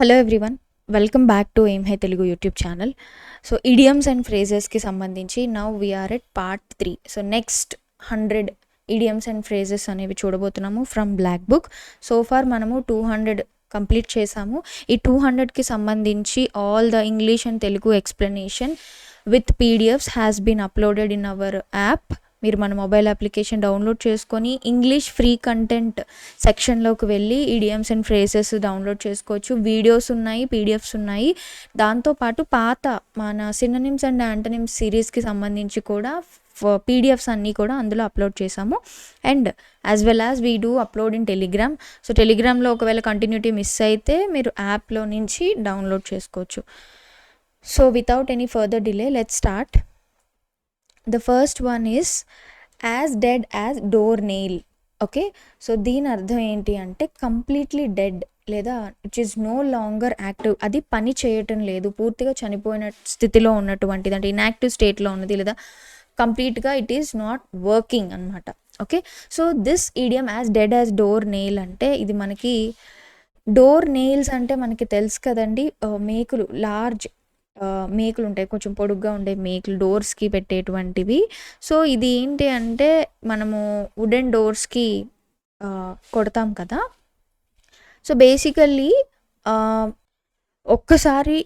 Hello everyone, welcome back to aim high Telugu YouTube channel. So idioms and ఫ్రేజెస్కి సంబంధించి now we are at part 3. So next 100 idioms and phrases అనేవి చూడబోతున్నాము from black book. So far మనము 200 complete చేసాము. ఈ 200కి సంబంధించి all the English and Telugu explanation with PDFs has been uploaded in our app. మీరు మన మొబైల్ అప్లికేషన్ డౌన్లోడ్ చేసుకొని ఇంగ్లీష్ ఫ్రీ కంటెంట్ సెక్షన్లోకి వెళ్ళి ఇడియమ్స్ అండ్ ఫ్రేజెస్ డౌన్లోడ్ చేసుకోవచ్చు. వీడియోస్ ఉన్నాయి, పీడిఎఫ్స్ ఉన్నాయి. దాంతోపాటు పాత మన సినోనిమ్స్ అండ్ యాంటోనిమ్స్ సిరీస్కి సంబంధించి కూడా పీడిఎఫ్స్ అన్నీ కూడా అందులో అప్లోడ్ చేసాము. And as well as we do upload in Telegram. So టెలిగ్రామ్లో ఒకవేళ కంటిన్యూటీ మిస్ అయితే మీరు యాప్లో నుంచి డౌన్లోడ్ చేసుకోవచ్చు. So without any further delay let's start. The first one is as dead as door nail. Okay, so దీని అర్థం ఏంటి అంటే కంప్లీట్లీ డెడ్ లేదా it is no longer active. అది పని చేయటం లేదు, పూర్తిగా చనిపోయిన స్థితిలో ఉన్నటువంటిది, అంటే ఇన్యాక్టివ్ స్టేట్లో ఉన్నది, లేదా కంప్లీట్గా ఇట్ ఈస్ నాట్ వర్కింగ్ అనమాట. Okay, so this ఈడియం as dead as door nail అంటే ఇది మనకి డోర్ నెయిల్స్ అంటే మనకి తెలుసు కదండి, మేకులు, లార్జ్ మేకులు ఉంటాయి, కొంచెం పొడుగ్గా ఉండే మేకులు డోర్స్కి పెట్టేటువంటివి. సో ఇది ఏంటి అంటే మనము వుడెన్ డోర్స్కి కొడతాం కదా. సో బేసికల్లీ ఒక్కసారి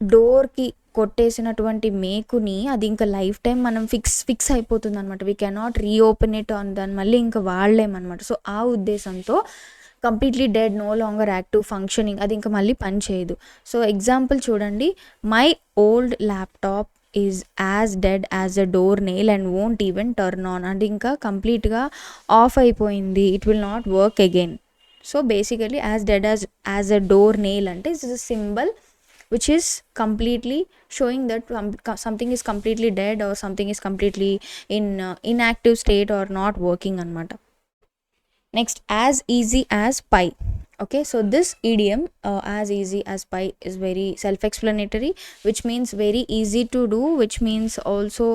డోర్కి కొట్టేసినటువంటి మేకుని అది ఇంకా లైఫ్ టైం మనం ఫిక్స్ అయిపోతుంది అనమాట. We cannot reopen it on దాన్ని మళ్ళీ ఇంకా వాడలేమన్నమాట. సో ఆ ఉద్దేశంతో completely dead, no longer active, functioning, అది ఇంకా మళ్ళీ పని చేయదు. సో ఎగ్జాంపుల్ చూడండి, my old laptop is as dead as a door nail and won't even turn on. అంటే ఇంకా కంప్లీట్గా ఆఫ్ అయిపోయింది, it will not work again. So basically as dead as a door nail అంటే it's a symbol which is completely showing that something is completely dead or something is completely in inactive state or not working anamata. Next, as easy as pie. Okay, so this idiom as easy as pie is very self-explanatory, which means very easy to do, which means also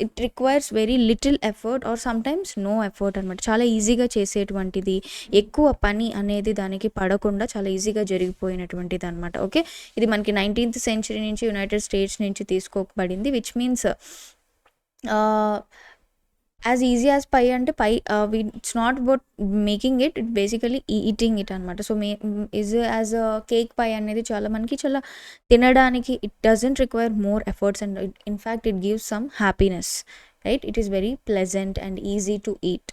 it requires very little effort or sometimes no effort అనమాట. చాలా ఈజీగా చేసేటువంటిది, ఎక్కువ పని అనేది దానికి పడకుండా చాలా ఈజీగా జరిగిపోయినటువంటిది అనమాట. ఓకే, ఇది మనకి 19th century నుంచి యునైటెడ్ స్టేట్స్ నుంచి తీసుకోబడింది, which means as easy as pie అంటే pie it's not about making it, it basically eating it అనమాట. So is as a cake pie అనేది చాలా మనకి చాలా తినడానికి it doesn't require more efforts and in fact it gives some happiness, right? It is very pleasant and easy to eat.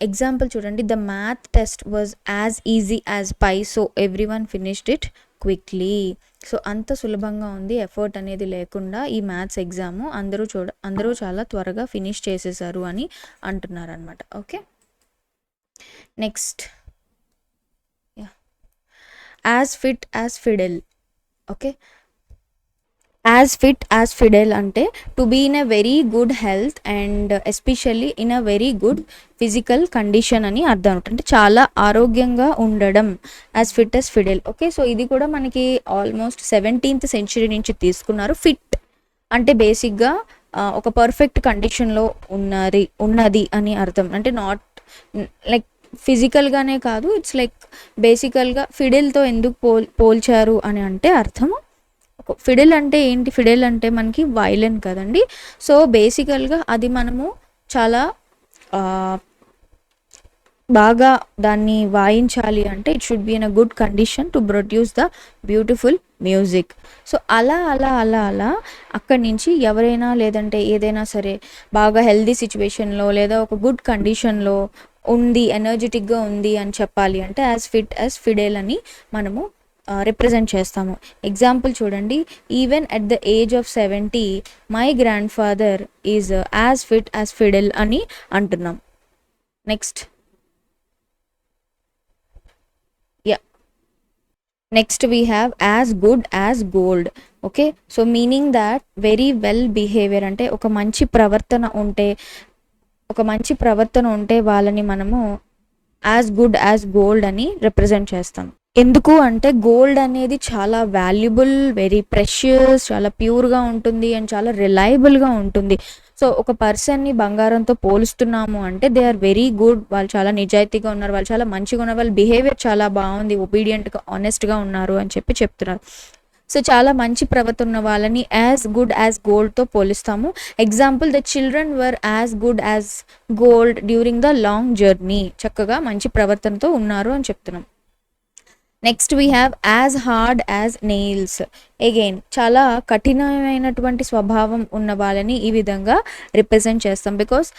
Example చూడండి, the math test was as easy as pie so every one finished it quickly. So అంత సులభంగా ఉంది, effort అనేది లేకుండా ఈ maths exam అందరూ చాలా త్వరగా ఫినిష్ చేసేసారు అని అంటున్నారు అనమాట. Okay, next as fit as fiddle. Okay, as fit as fiddle అంటే to be in a very good health and especially in a very good physical condition అని అర్థం. అంటే చాలా ఆరోగ్యంగా ఉండడం, as fit as fiddle. Okay, so ఇది కూడా మనకి ఆల్మోస్ట్ 17th century నుంచి తీసుకున్నారు. ఫిట్ అంటే బేసిక్గా ఒక పర్ఫెక్ట్ కండిషన్లో ఉన్నది అని అర్థం. అంటే నాట్ లైక్ ఫిజికల్గానే కాదు, ఇట్స్ లైక్ బేసికల్గా ఫిడెల్తో ఎందుకు పోల్చారు అని అంటే అర్థము, ఫిడెల్ అంటే ఏంటి? ఫిడెల్ అంటే మనకి వైలెన్ కదండి. సో బేసికల్గా అది మనము చాలా బాగా దాన్ని వాయించాలి అంటే it should be in a good condition to produce the beautiful music. So అలా అలా అలా అలా అక్కడి నుంచి ఎవరైనా లేదంటే ఏదైనా సరే బాగా హెల్దీ సిచ్యువేషన్లో లేదా ఒక గుడ్ కండిషన్లో ఉంది, ఎనర్జెటిక్గా ఉంది అని చెప్పాలి అంటే యాజ్ ఫిట్ యాజ్ ఫిడెల్ అని మనము రిప్రజెంట్ చేస్తాము. ఎగ్జాంపుల్ చూడండి, even at the age of 70 my grand father is as fit as Fidel అని అంటున్నాం. Next we have as good as gold. Okay, so meaning that very well behaviour అంటే ఒక మంచి ప్రవర్తన ఉంటే వాళ్ళని మనము యాజ్ గుడ్ యాజ్ గోల్డ్ అని రిప్రజెంట్ చేస్తాం. ఎందుకు అంటే గోల్డ్ అనేది చాలా వాల్యుబుల్, వెరీ ప్రెషియస్, చాలా ప్యూర్గా ఉంటుంది అండ్ చాలా రిలయబుల్గా ఉంటుంది. సో ఒక పర్సన్ని బంగారంతో పోలుస్తున్నాము అంటే దే ఆర్ వెరీ గుడ్, వాళ్ళు చాలా నిజాయితీగా ఉన్నారు, వాళ్ళు చాలా మంచిగా ఉన్నారు, వాళ్ళ బిహేవియర్ చాలా బాగుంది, ఒబీడియంట్గా ఆనెస్ట్గా ఉన్నారు అని చెప్తున్నారు. సో చాలా మంచి ప్రవర్తన ఉన్న వాళ్ళని యాజ్ గుడ్ యాజ్ గోల్డ్తో పోలిస్తాము. Example, the children were as good as gold during the long journey, చక్కగా మంచి ప్రవర్తనతో ఉన్నారు అని చెప్తున్నాం. Next we have as hard as nails. Again చాలా కఠినమైనటువంటి స్వభావం ఉన్న వాళ్ళని ఈ విధంగా రిప్రజెంట్ చేస్తాం. బికాస్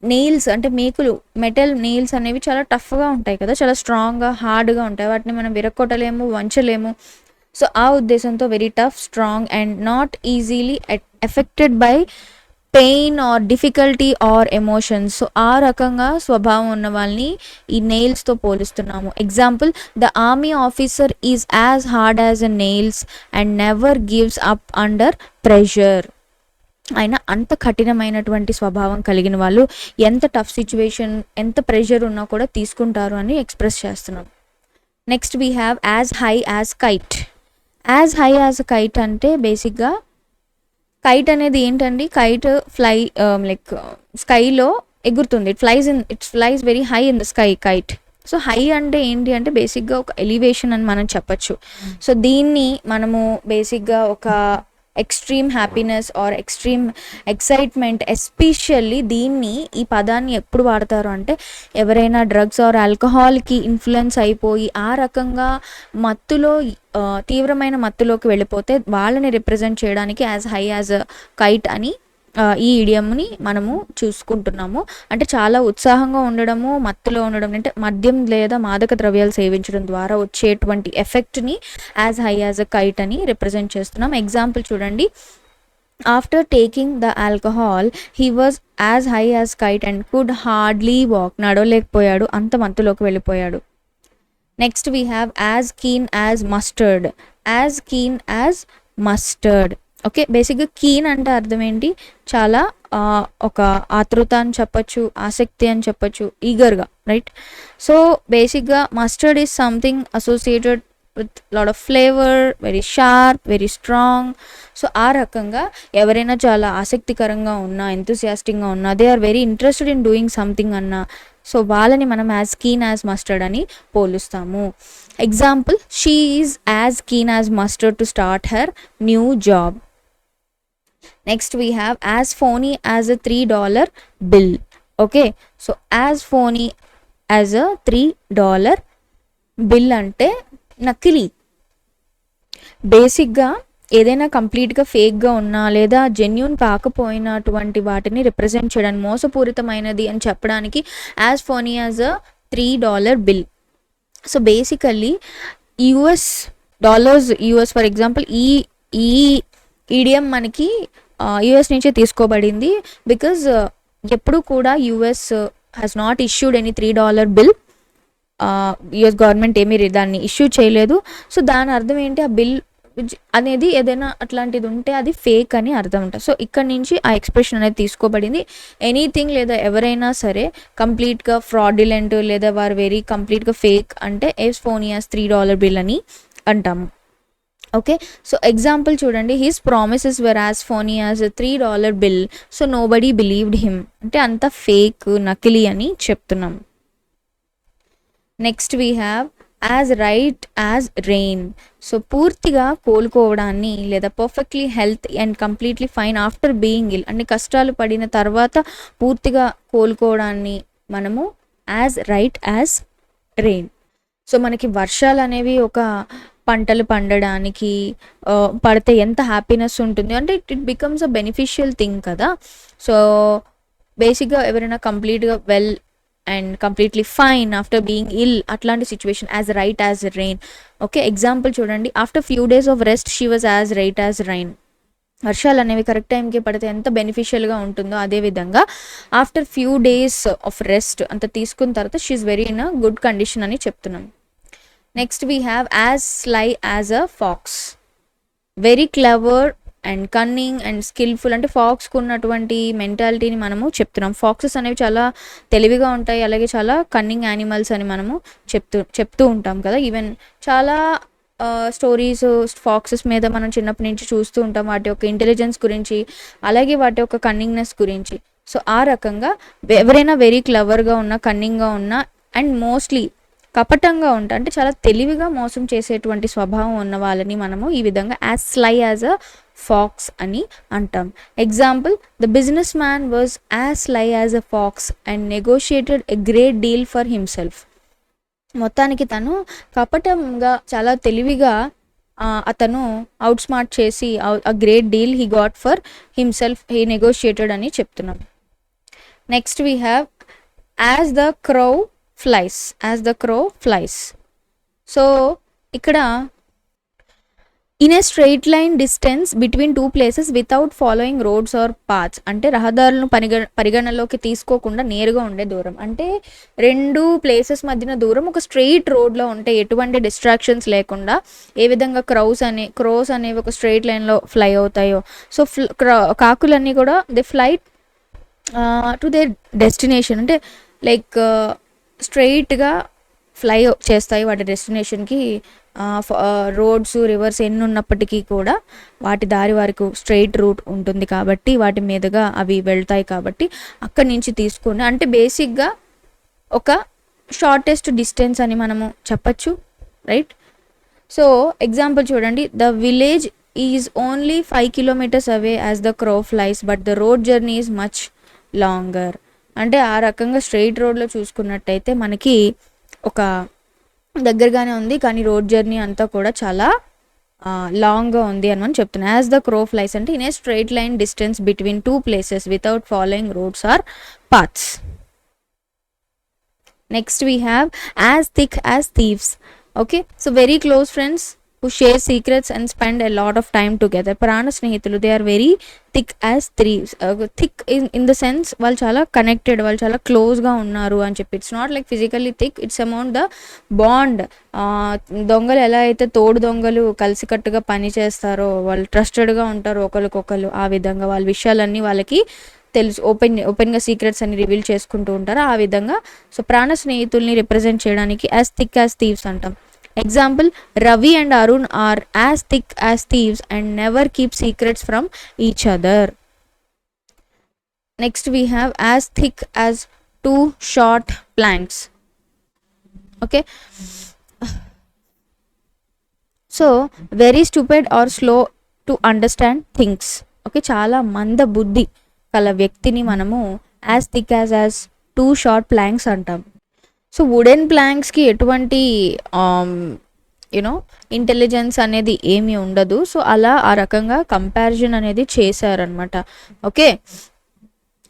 నెయిల్స్ అంటే మేకులు, మెటల్ నెయిల్స్ అనేవి చాలా టఫ్గా ఉంటాయి కదా, చాలా స్ట్రాంగ్గా హార్డ్గా ఉంటాయి, వాటిని మనం విరక్కొట్టలేము, వంచలేము. సో ఆ ఉద్దేశంతో very tough, strong and not easily affected by pain or difficulty or emotions. So ఆ రకంగా స్వభావం ఉన్న వాళ్ళని ఈ నెయిల్స్తో పోలిస్తున్నాము. Example, the army officer is as hard as a nails and never gives up under pressure. ఆయన అంత కఠినమైనటువంటి స్వభావం కలిగిన వాళ్ళు, ఎంత టఫ్ సిచ్యువేషన్, ఎంత ప్రెషర్ ఉన్నా కూడా తీసుకుంటారు అని ఎక్స్ప్రెస్ చేస్తున్నాం. Next we have as high as kite. As high as kite అంటే బేసిక్గా కైట్ అనేది ఏంటండి, కైట్ ఫ్లై లైక్ స్కైలో ఎగురుతుంది, it's flies very high in the sky kite. So high అంటే ఏంటి అంటే బేసిక్గా ఒక ఎలివేషన్ అని మనం చెప్పచ్చు. సో దీన్ని మనము బేసిక్గా ఒక extreme happiness are extreme excitement, especially దీన్ని ఈ పదాన్ని ఎప్పుడు వాడతారు అంటే ఎవరైనా డ్రగ్స్ ఆర్ ఆల్కహాల్కి ఇన్ఫ్లుయెన్స్ అయిపోయి ఆ రకంగా మత్తులో తీవ్రమైన మత్తులోకి వెళ్ళిపోతే వాళ్ళని రిప్రజెంట్ చేయడానికి యాజ్ హై యాజ్ కైట్ అని ఈ ఇడియమ్ని మనము చూసుకుంటున్నాము. అంటే చాలా ఉత్సాహంగా ఉండడము, మత్తులో ఉండడం, అంటే మద్యం లేదా మాదక ద్రవ్యాలు సేవించడం ద్వారా వచ్చేటువంటి ఎఫెక్ట్ని as high as a kite అని రిప్రజెంట్ చేస్తున్నాం. ఎగ్జాంపుల్ చూడండి, after taking the alcohol he was as high as kite and could hardly walk. నడవలేకపోయాడు, అంత మత్తులోకి వెళ్ళిపోయాడు. Next we have as keen as mustard. As keen as mustard. Okay, బేసిక్గా keen అంటే అర్థం ఏంటి, చాలా ఒక ఆతృత అని చెప్పచ్చు, ఆసక్తి అని చెప్పచ్చు, ఈగర్గా, రైట్. సో బేసిక్గా mustard is something associated with lot of flavour, very sharp, very strong. So ఆ రకంగా ఎవరైనా చాలా ఆసక్తికరంగా ఉన్నా, ఎంతూసియాస్టిక్గా ఉన్నా, they are very interested in doing something అన్నా, సో వాళ్ళని మనం యాజ్ కీన్ యాజ్ మస్టర్డ్ అని పోలుస్తాము. Example, she is as keen as mustard to start her new job. Next we have as phony as a $3 bill. Okay, so as phony as a $3 bill అంటే నకిలీ. బేసిక్గా ఏదైనా కంప్లీట్గా ఫేక్గా ఉన్నా లేదా genuine కాకపోయినటువంటి వాటిని రిప్రజెంట్ చేయడానికి, మోసపూరితమైనది అని చెప్పడానికి as phony as a $3 bill. So basically US dollars, US for example ఈ ఈడియం మనకి యుఎస్ నుంచే తీసుకోబడింది. బికాజ్ ఎప్పుడు కూడా US has not issued any $3 bill. US government ఏమీ దాన్ని ఇష్యూ చేయలేదు. సో దాని అర్థం ఏంటి, ఆ బిల్ అనేది ఏదైనా అట్లాంటిది ఉంటే అది ఫేక్ అని అర్థం ఉంటుంది. సో ఇక్కడ నుంచి ఆ ఎక్స్ప్రెషన్ అనేది తీసుకోబడింది. ఎనీథింగ్ లేదా ఎవరైనా సరే కంప్లీట్గా ఫ్రాడ్యులెంట్ లేదా వారు వెరీ కంప్లీట్గా ఫేక్ అంటే యాజ్ ఫోనీ యాజ్ $3 బిల్ అని అంటాము. ఓకే, సో ఎగ్జాంపుల్ చూడండి, his promises were as phony as $3 bill, so nobody believed him. అంటే అంత ఫేక్, నకిలీ అని చెప్తున్నాం. Next we have as right as rain. So పూర్తిగా కోలుకోవడాన్ని లేదా perfectly health and completely fine after being ill, అన్ని కష్టాలు పడిన తర్వాత పూర్తిగా కోలుకోవడాన్ని మనము as right as rain. So మనకి వర్షాలు అనేవి ఒక పంటలు పండడానికి పడితే ఎంత హ్యాపీనెస్ ఉంటుంది అంటే it becomes a beneficial thing కదా. సో బేసిక్గా ఎవరైనా కంప్లీట్గా well and completely fine after being ill, అట్లాంటి situation as right as rain. Okay, example చూడండి, after few days of rest she was as right as rain. వర్షాలు అనేవి correct టైంకి పడితే ఎంత బెనిఫిషియల్గా ఉంటుందో అదేవిధంగా after few days of rest అంత తీసుకున్న తర్వాత she's very in a good condition అని చెప్తున్నాం. Next we have as sly as a fox. Very clever and cunning and skilful. అంటే ఫాక్స్కి ఉన్నటువంటి మెంటాలిటీని మనము చెప్తున్నాం. ఫాక్సెస్ అనేవి చాలా తెలివిగా ఉంటాయి, అలాగే చాలా కన్నింగ్ యానిమల్స్ అని మనము చెప్తూ ఉంటాం కదా. ఈవెన్ చాలా స్టోరీస్ ఫాక్సెస్ మీద మనం చిన్నప్పటి నుంచి చూస్తూ ఉంటాం, వాటి యొక్క ఇంటెలిజెన్స్ గురించి, అలాగే వాటి యొక్క కన్నింగ్నెస్ గురించి. సో ఆ రకంగా ఎవరైనా వెరీ క్లవర్గా ఉన్నా, కన్నింగ్గా ఉన్నా, అండ్ మోస్ట్లీ కపటంగా ఉంటా అంటే చాలా తెలివిగా మోసం చేసేటువంటి స్వభావం ఉన్న వాళ్ళని మనము ఈ విధంగా as sly as a fox అని అంటాం. Example, the business man was as sly as a fox and negotiated a great deal for himself. మొత్తానికి తను కపటంగా చాలా తెలివిగా అతను అవుట్ స్మార్ట్ చేసి a great deal he got for himself, he negotiated అని చెప్తున్నాం. Next we have as the crow flies. As the crow flies. So ఇక్కడ in a straight line distance between two places without following roads or paths. అంటే రహదారులను పరిగణలోకి తీసుకోకుండా నేరుగా ఉండే దూరం. అంటే రెండు ప్లేసెస్ మధ్యన దూరం ఒక స్ట్రెయిట్ రోడ్లో ఉంటే ఎటువంటి డిస్ట్రాక్షన్స్ లేకుండా ఏ విధంగా క్రోస్ అనేవి ఒక స్ట్రెయిట్ లైన్లో ఫ్లై అవుతాయో, సో కాకులన్నీ కూడా they fly to their destination. అంటే లైక్ స్ట్రెయిట్గా ఫ్లై చేస్తాయి వాటి డెస్టినేషన్కి. రోడ్స్, రివర్స్ ఎన్ని ఉన్నప్పటికీ కూడా వాటి దారి వరకు స్ట్రెయిట్ రూట్ ఉంటుంది కాబట్టి వాటి మీదుగా అవి వెళ్తాయి. కాబట్టి అక్కడి నుంచి తీసుకొని అంటే బేసిక్గా ఒక షార్టెస్ట్ డిస్టెన్స్ అని మనము చెప్పచ్చు, రైట్. సో ఎగ్జాంపుల్ చూడండి, the village is only 5 kilometers away as the crow flies but the road journey is much longer. అంటే ఆ రకంగా స్ట్రెయిట్ రోడ్లో చూసుకున్నట్టయితే మనకి ఒక దగ్గరగానే ఉంది, కానీ రోడ్ జర్నీ అంతా కూడా చాలా లాంగ్గా ఉంది అని మనం చెప్తున్నాం. యాజ్ ద క్రో ఫ్లైస్ అంటే in a straight line distance between two places without following roads or paths. Next we have as thick as thieves. Okay, so very close friends who share secrets and spend a lot of time together. ప్రాణ స్నేహితులు, they are very thick as thieves. Thick in the sense వాళ్ళు చాలా connected, వాళ్ళు చాలా క్లోజ్గా ఉన్నారు అని చెప్పి. It's not like physically thick, it's amount the bond. దొంగలు ఎలా అయితే తోడు దొంగలు కలిసికట్టుగా పని చేస్తారో, వాళ్ళు ట్రస్టెడ్గా ఉంటారు ఒకరికొకరు, ఆ విధంగా వాళ్ళ విషయాలన్నీ వాళ్ళకి తెలుసు, ఓపెన్గా సీక్రెట్స్ అన్ని రివీల్ చేసుకుంటూ ఉంటారు. ఆ విధంగా సో ప్రాణ స్నేహితుల్ని రిప్రజెంట్ చేయడానికి యాజ్ థిక్ యాజ్ థీవ్స్ అంటాం. Example, Ravi and Arun are as thick as thieves and never keep secrets from each other. Next we have as thick as two short planks. Okay, so very stupid or slow to understand things. Okay, చాలా మంద బుద్ధి కల వ్యక్తిని మనము as thick as two short planks అంటాం. So wooden ప్లాంక్స్కి ఎటువంటి intelligence అనేది ఏమీ ఉండదు. సో అలా ఆ రకంగా కంపారిజన్ అనేది చేశారనమాట. ఓకే,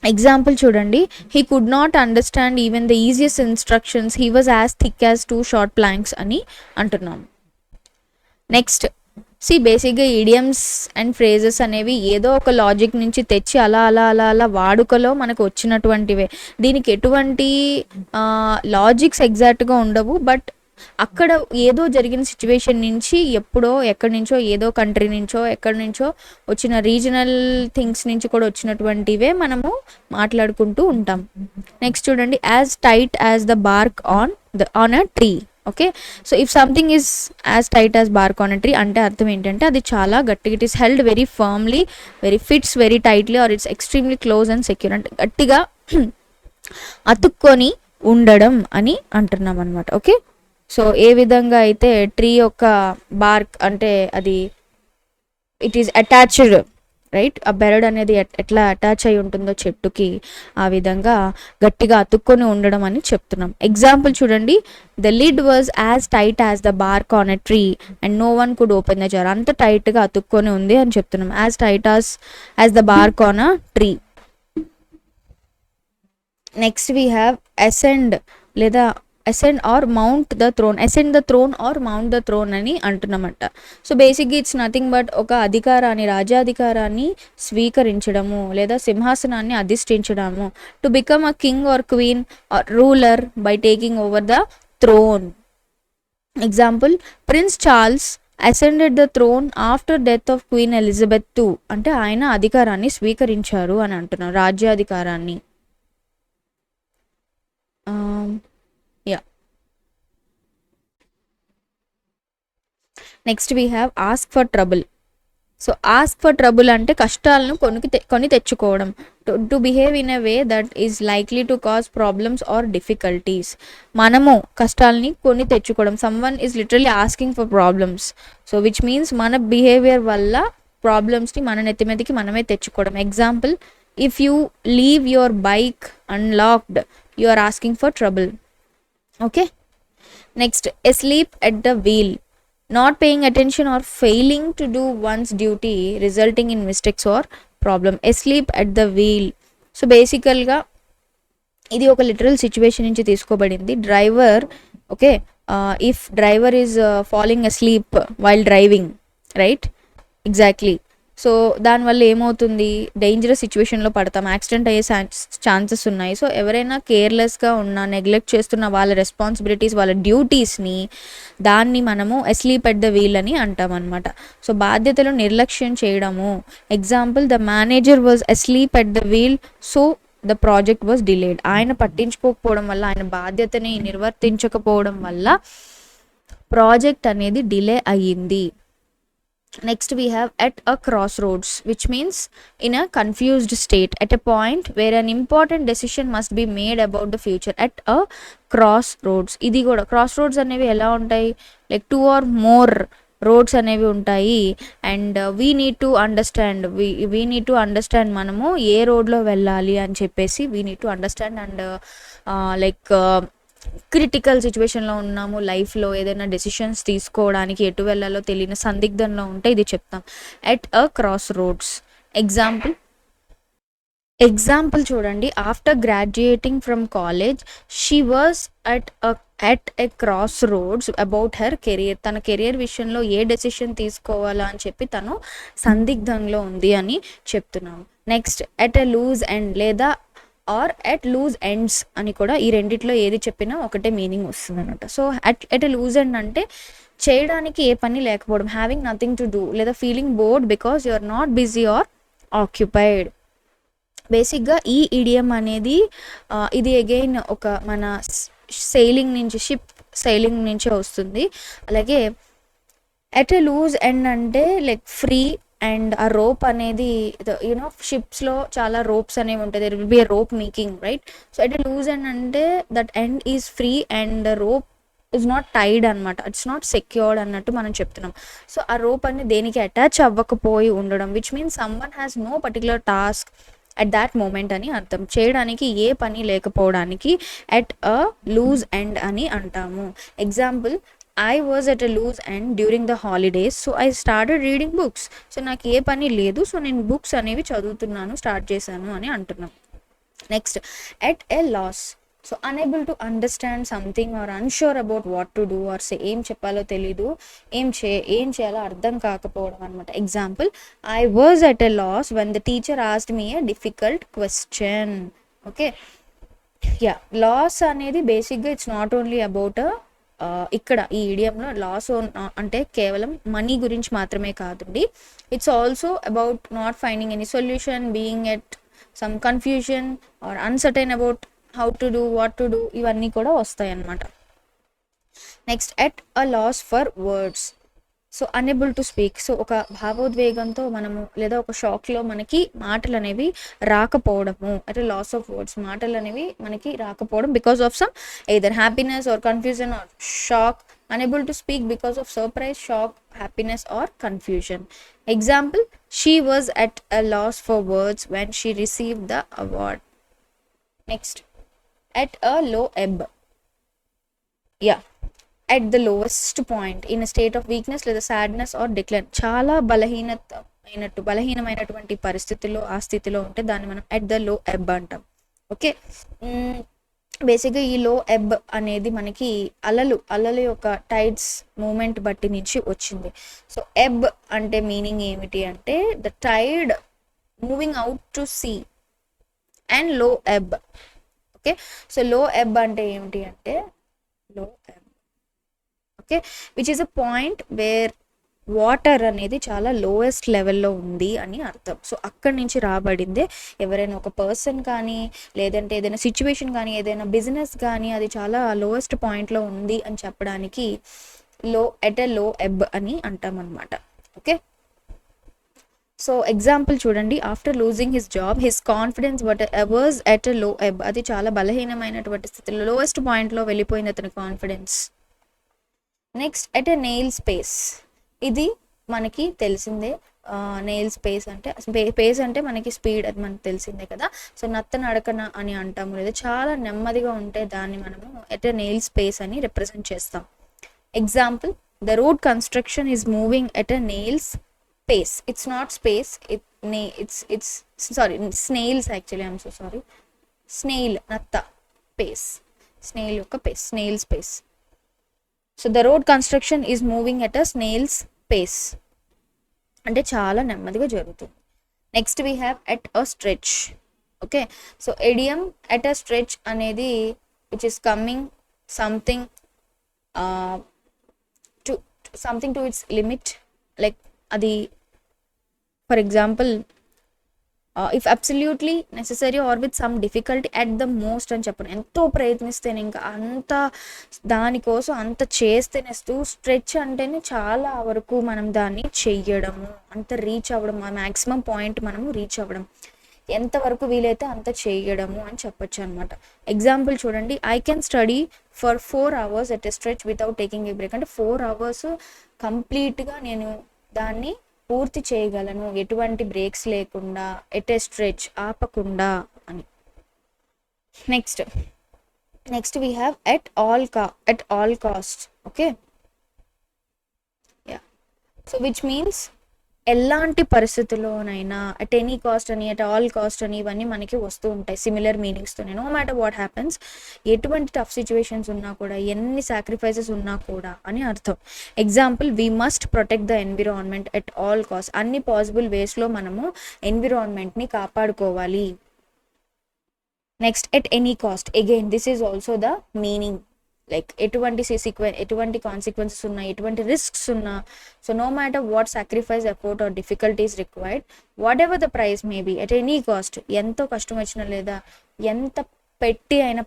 ఎగ్జాంపుల్ చూడండి, he could not understand even the easiest instructions, he was as thick as two short planks అని అంటున్నాం. నెక్స్ట్ సి బేసిక్గా ఈడియమ్స్ అండ్ ఫ్రేజెస్ అనేవి ఏదో ఒక లాజిక్ నుంచి తెచ్చి అలా అలా అలా అలా వాడుకలో మనకు వచ్చినటువంటివే. దీనికి ఎటువంటి లాజిక్స్ ఎగ్జాక్ట్గా ఉండవు, బట్ అక్కడ ఏదో జరిగిన సిచ్యువేషన్ నుంచి, ఎప్పుడో ఎక్కడి నుంచో, ఏదో కంట్రీ నుంచో ఎక్కడి నుంచో వచ్చిన రీజనల్ థింగ్స్ నుంచి కూడా వచ్చినటువంటివే మనము మాట్లాడుకుంటూ ఉంటాం. నెక్స్ట్ చూడండి, as tight as the bark on a tree. Okay, so if something is as tight as bark on a tree అంటే అర్థం ఏంటంటే అది చాలా గట్టిగా, it is held very firmly, very fits very tightly, or it's extremely close and secure. అంటే గట్టిగా అతుక్కొని ఉండడం అని అంటున్నాం అనమాట. ఓకే, సో ఏ విధంగా అయితే ట్రీ యొక్క బార్క్ అంటే అది ఇట్ ఈస్ అటాచ్డ్, రైట్, ఆ బెరడ్ అనేది ఎట్లా అటాచ్ అయి ఉంటుందో చెట్టుకి, ఆ విధంగా గట్టిగా అతుక్కొని ఉండడం అని చెప్తున్నాం. ఎగ్జాంపుల్ చూడండి, the lid was as tight as the bark on a tree and no one could open the jar. అంత టైట్గా అతుక్కొని ఉంది అని చెప్తున్నాం, as tight as the bark on a tree. Next we have ascend లేదా ascend or mount the throne. Ascend the throne or mount the throne అని అంటున్నామంట. So బేసిక్గా ఇట్స్ నథింగ్ బట్ ఒక అధికారాన్ని, రాజ్యాధికారాన్ని స్వీకరించడము లేదా సింహాసనాన్ని అధిష్ఠించడము. To become a king or queen or ruler by taking over the throne. Example, Prince Charles ascended the throne after death of Queen Elizabeth II అంటే ఆయన అధికారాన్ని స్వీకరించారు అని అంటున్నారు, రాజ్యాధికారాన్ని. Yeah next we have ask for trouble. So ask for trouble అంటే కష్టాలను కొని తెచ్చుకోవడం. To behave in a way that is likely to cause problems or difficulties. మనము కష్టాలని కొని తెచ్చుకోవడం. Someone is literally asking for problems. So which means మన behaviour వల్ల ప్రాబ్లమ్స్ని మన నెత్తిమీదకి మనమే తెచ్చుకోవడం. Example, if you leave your bike unlocked you are asking for trouble. Okay next, asleep at the wheel, not paying attention or failing to do one's duty resulting in mistakes or problem. asleep at the wheel. So బేసికల్గా ఇది ఒక literal situation నుంచి తీసుకోబడింది. Driver, okay, if driver is falling asleep while driving, right, exactly. So దానివల్ల ఏమవుతుంది, dangerous సిచ్యువేషన్లో పడతాం, accident అయ్యే ఛాన్సెస్ ఉన్నాయి. సో ఎవరైనా కేర్లెస్గా ఉన్నా, నెగ్లెక్ట్ చేస్తున్న వాళ్ళ రెస్పాన్సిబిలిటీస్, వాళ్ళ డ్యూటీస్ని, దాన్ని మనము అస్లీప్ ఎట్ ద వీల్ అని అంటాం అనమాట. సో బాధ్యతలు నిర్లక్ష్యం చేయడము. Example, the manager was asleep at the wheel so the project was delayed. ఆయన పట్టించుకోకపోవడం వల్ల, ఆయన బాధ్యతని నిర్వర్తించకపోవడం వల్ల ప్రాజెక్ట్ అనేది డిలే అయ్యింది. Next we have at a crossroads, which means in a confused state, at a point where an important decision must be made about the future. At a crossroads. ఇది కూడా crossroads అనేవి ఎలా ఉంటాయి, like 2 or more roads అనేవి ఉంటాయి. And we need to understand మనము ఏ రోడ్లో వెళ్ళాలి అని చెప్పేసి we need to understand. And like critical సిచ్యువేషన్లో ఉన్నాము, లైఫ్లో ఏదైనా డెసిషన్స్ తీసుకోవడానికి ఎటు వెళ్ళాలో తెలియని సందిగ్ధంలో ఉంటే ఇది చెప్తాం, at a crossroads. Example చూడండి, after graduating from college she was at a crossroads about her career. తన కెరియర్ విషయంలో ఏ డెసిషన్ తీసుకోవాలా అని చెప్పి తను సందిగ్ధంలో ఉంది అని చెప్తున్నాము. Next, at a loose end లేదా ఆర్ ఎట్ లూజ్ ఎండ్స్ అని కూడా, ఈ రెండిట్లో ఏది చెప్పినా ఒకటే మీనింగ్ వస్తుంది అనమాట. So at a loose end అంటే చేయడానికి ఏ పని లేకపోవడం, హ్యావింగ్ నథింగ్ టు డూ, లేదా feeling bored because you are not busy or occupied. బేసిక్గా ఈ ఇడియం అనేది ఇది అగైన్ ఒక మన సెయిలింగ్ నుంచి, షిప్ సెయిలింగ్ నుంచే వస్తుంది. అలాగే ఎట్ ఎ లూజ్ ఎండ్ అంటే లైక్ ఫ్రీ, అండ్ ఆ రోప్ అనేది యూనో షిప్స్లో చాలా రోప్స్ అనేవి ఉంటాయి, there will be a rope making, right. So at a loose end అంటే that end is free and rope is not tied అనమాట, it's not secured అన్నట్టు మనం చెప్తున్నాం. సో ఆ రోప్ అనేది దేనికి అటాచ్ అవ్వకపోయి ఉండడం, which means someone has no particular task at that moment అని అర్థం. చేయడానికి ఏ పని లేకపోవడానికి ఎట్ అ లూజ్ ఎండ్ అని అంటాము. Example, I was at a loose end during the holidays, so I started reading books. So నాకు ఏ పని లేదు, సో నేను బుక్స్ అనేవి చదువుతున్నాను, స్టార్ట్ చేశాను అని అంటున్నాం. Next, at a loss. So unable to understand something or unsure about what to do or say, ఏం చెప్పాలో తెలీదు, ఏం చేయాలో అర్థం కాకపోవడం అనమాట. Example, I was at a loss when the teacher asked me a difficult question. Okay, yeah, loss అనేది బేసిక్గా ఇట్స్ నాట్ ఓన్లీ అబౌట్ ఇక్కడ ఈ ఈడియంలో లాస్ అంటే కేవలం మనీ గురించి మాత్రమే కాదండి, it's also about not finding any solution, being at some confusion or uncertain about how to do, what to do, ఇవన్నీ కూడా వస్తాయి అన్నమాట. Next, at a loss for words. So unable to speak. So ఒక భావోద్వేగంతో మనము లేదా ఒక షాక్లో మనకి మాటలు అనేవి రాకపోవడము, అంటే లాస్ ఆఫ్ వర్డ్స్, మాటలు అనేవి మనకి రాకపోవడం because of some either happiness or confusion or shock. Unable to speak because of surprise, shock, happiness or confusion. Example, she was at a loss for words when she received the award. Next, at a low ebb. Yeah, at the lowest point in a state of weakness లేదా sadness or decline. చాలా బలహీనమైనటువంటి పరిస్థితుల్లో, ఆ స్థితిలో ఉంటే దాన్ని మనం at the low ebb అంటాం. Okay, బేసిక్గా ఈ లో ఎబ్ అనేది మనకి అలల యొక్క టైడ్స్ మూమెంట్ బట్టి నుంచి వచ్చింది. సో ఎబ్ అంటే మీనింగ్ ఏమిటి అంటే the tide moving out to sea, and low ebb. Okay, so లో ఎబ్ అంటే ఏమిటి అంటే లో ఎబ్, okay, which is a point where water అనేది చాలా లోయెస్ట్ లెవెల్లో ఉంది అని అర్థం. సో అక్కడి నుంచి రాబడిందే. ఎవరైనా ఒక పర్సన్ కానీ, లేదంటే ఏదైనా సిచ్యువేషన్ కానీ, ఏదైనా బిజినెస్ కానీ అది చాలా లోయెస్ట్ పాయింట్లో ఉంది అని చెప్పడానికి ఎట్ ఎ లో ఎబ్ అని అంటాం అనమాట. ఓకే, సో ఎగ్జాంపుల్ చూడండి. After losing his job his confidence was at a లో ఎబ్. అది చాలా బలహీనమైనటువంటి స్థితిలో లోయెస్ట్ పాయింట్లో వెళ్ళిపోయింది అతని confidence. Next at a nail space. ఇది మనకి తెలిసిందే. నెయిల్ స్పేస్ అంటే పేస్ అంటే మనకి స్పీడ్, అది మనకు తెలిసిందే కదా. సో నత్త నడకన అని అంటాము, లేదా చాలా నెమ్మదిగా ఉంటే దాన్ని మనము ఎట్ ఎ నెయిల్ స్పేస్ అని రిప్రజెంట్ చేస్తాం. Example, the road construction is moving at a nails pace. It's not space, it's sorry, snails actually, I'm so sorry. Snail natta pace, snail yokka pace, snail's pace. So the road construction is moving at a snail's pace అంటే చాలా నెమ్మదిగా జరుగుతుంది. Next we have at a stretch. Okay, so idiom at a stretch అనేది which is coming something to its limit, like అది for example if absolutely necessary or with some difficulty at the most అని చెప్పను. ఎంతో ప్రయత్నిస్తేనే, ఇంకా అంత దానికోసం అంత చేస్తేనే. స్ట్రెచ్ అంటేనే చాలా వరకు మనం దాన్ని చెయ్యడము, అంత రీచ్ అవ్వడం, మ్యాక్సిమం పాయింట్ మనము రీచ్ అవ్వడం, ఎంతవరకు వీలైతే అంత చేయడము అని చెప్పొచ్చు అనమాట. ఎగ్జాంపుల్ చూడండి, I can study for 4 hours at a stretch without taking a break. అంటే 4 hours కంప్లీట్గా నేను దాన్ని పూర్తి చేయగలను ఎటువంటి బ్రేక్స్ లేకుండా, ఎట్ ఏ స్ట్రెచ్, ఆపకుండా అని. Next we have at all cost. Okay, yeah, so which means ఎలాంటి పరిస్థితుల్లోనైనా, అట్ ఎనీ కాస్ట్ అని, అట్ ఆల్ కాస్ట్ అని, ఇవన్నీ మనకి వస్తూ ఉంటాయి సిమిలర్ మీనింగ్స్తోనే. నో మ్యాటర్ వాట్ హ్యాపెన్స్, ఎటువంటి టఫ్ సిచ్యువేషన్స్ ఉన్నా కూడా, ఎన్ని సాక్రిఫైసెస్ ఉన్నా కూడా అని అర్థం. Example, we must protect the environment at all cost. అన్ని పాసిబుల్ వేస్లో మనము ఎన్విరాన్మెంట్ని కాపాడుకోవాలి. Next at any cost, again this is also the meaning. Like ఎటువంటి కాన్సిక్వెన్సెస్ ఉన్నా, ఎటువంటి రిస్క్స్ ఉన్నా, so no matter what sacrifice, effort or difficulties required, whatever the price may be, at any cost, ఎంతో కష్టం వచ్చినా లేదా ఎంత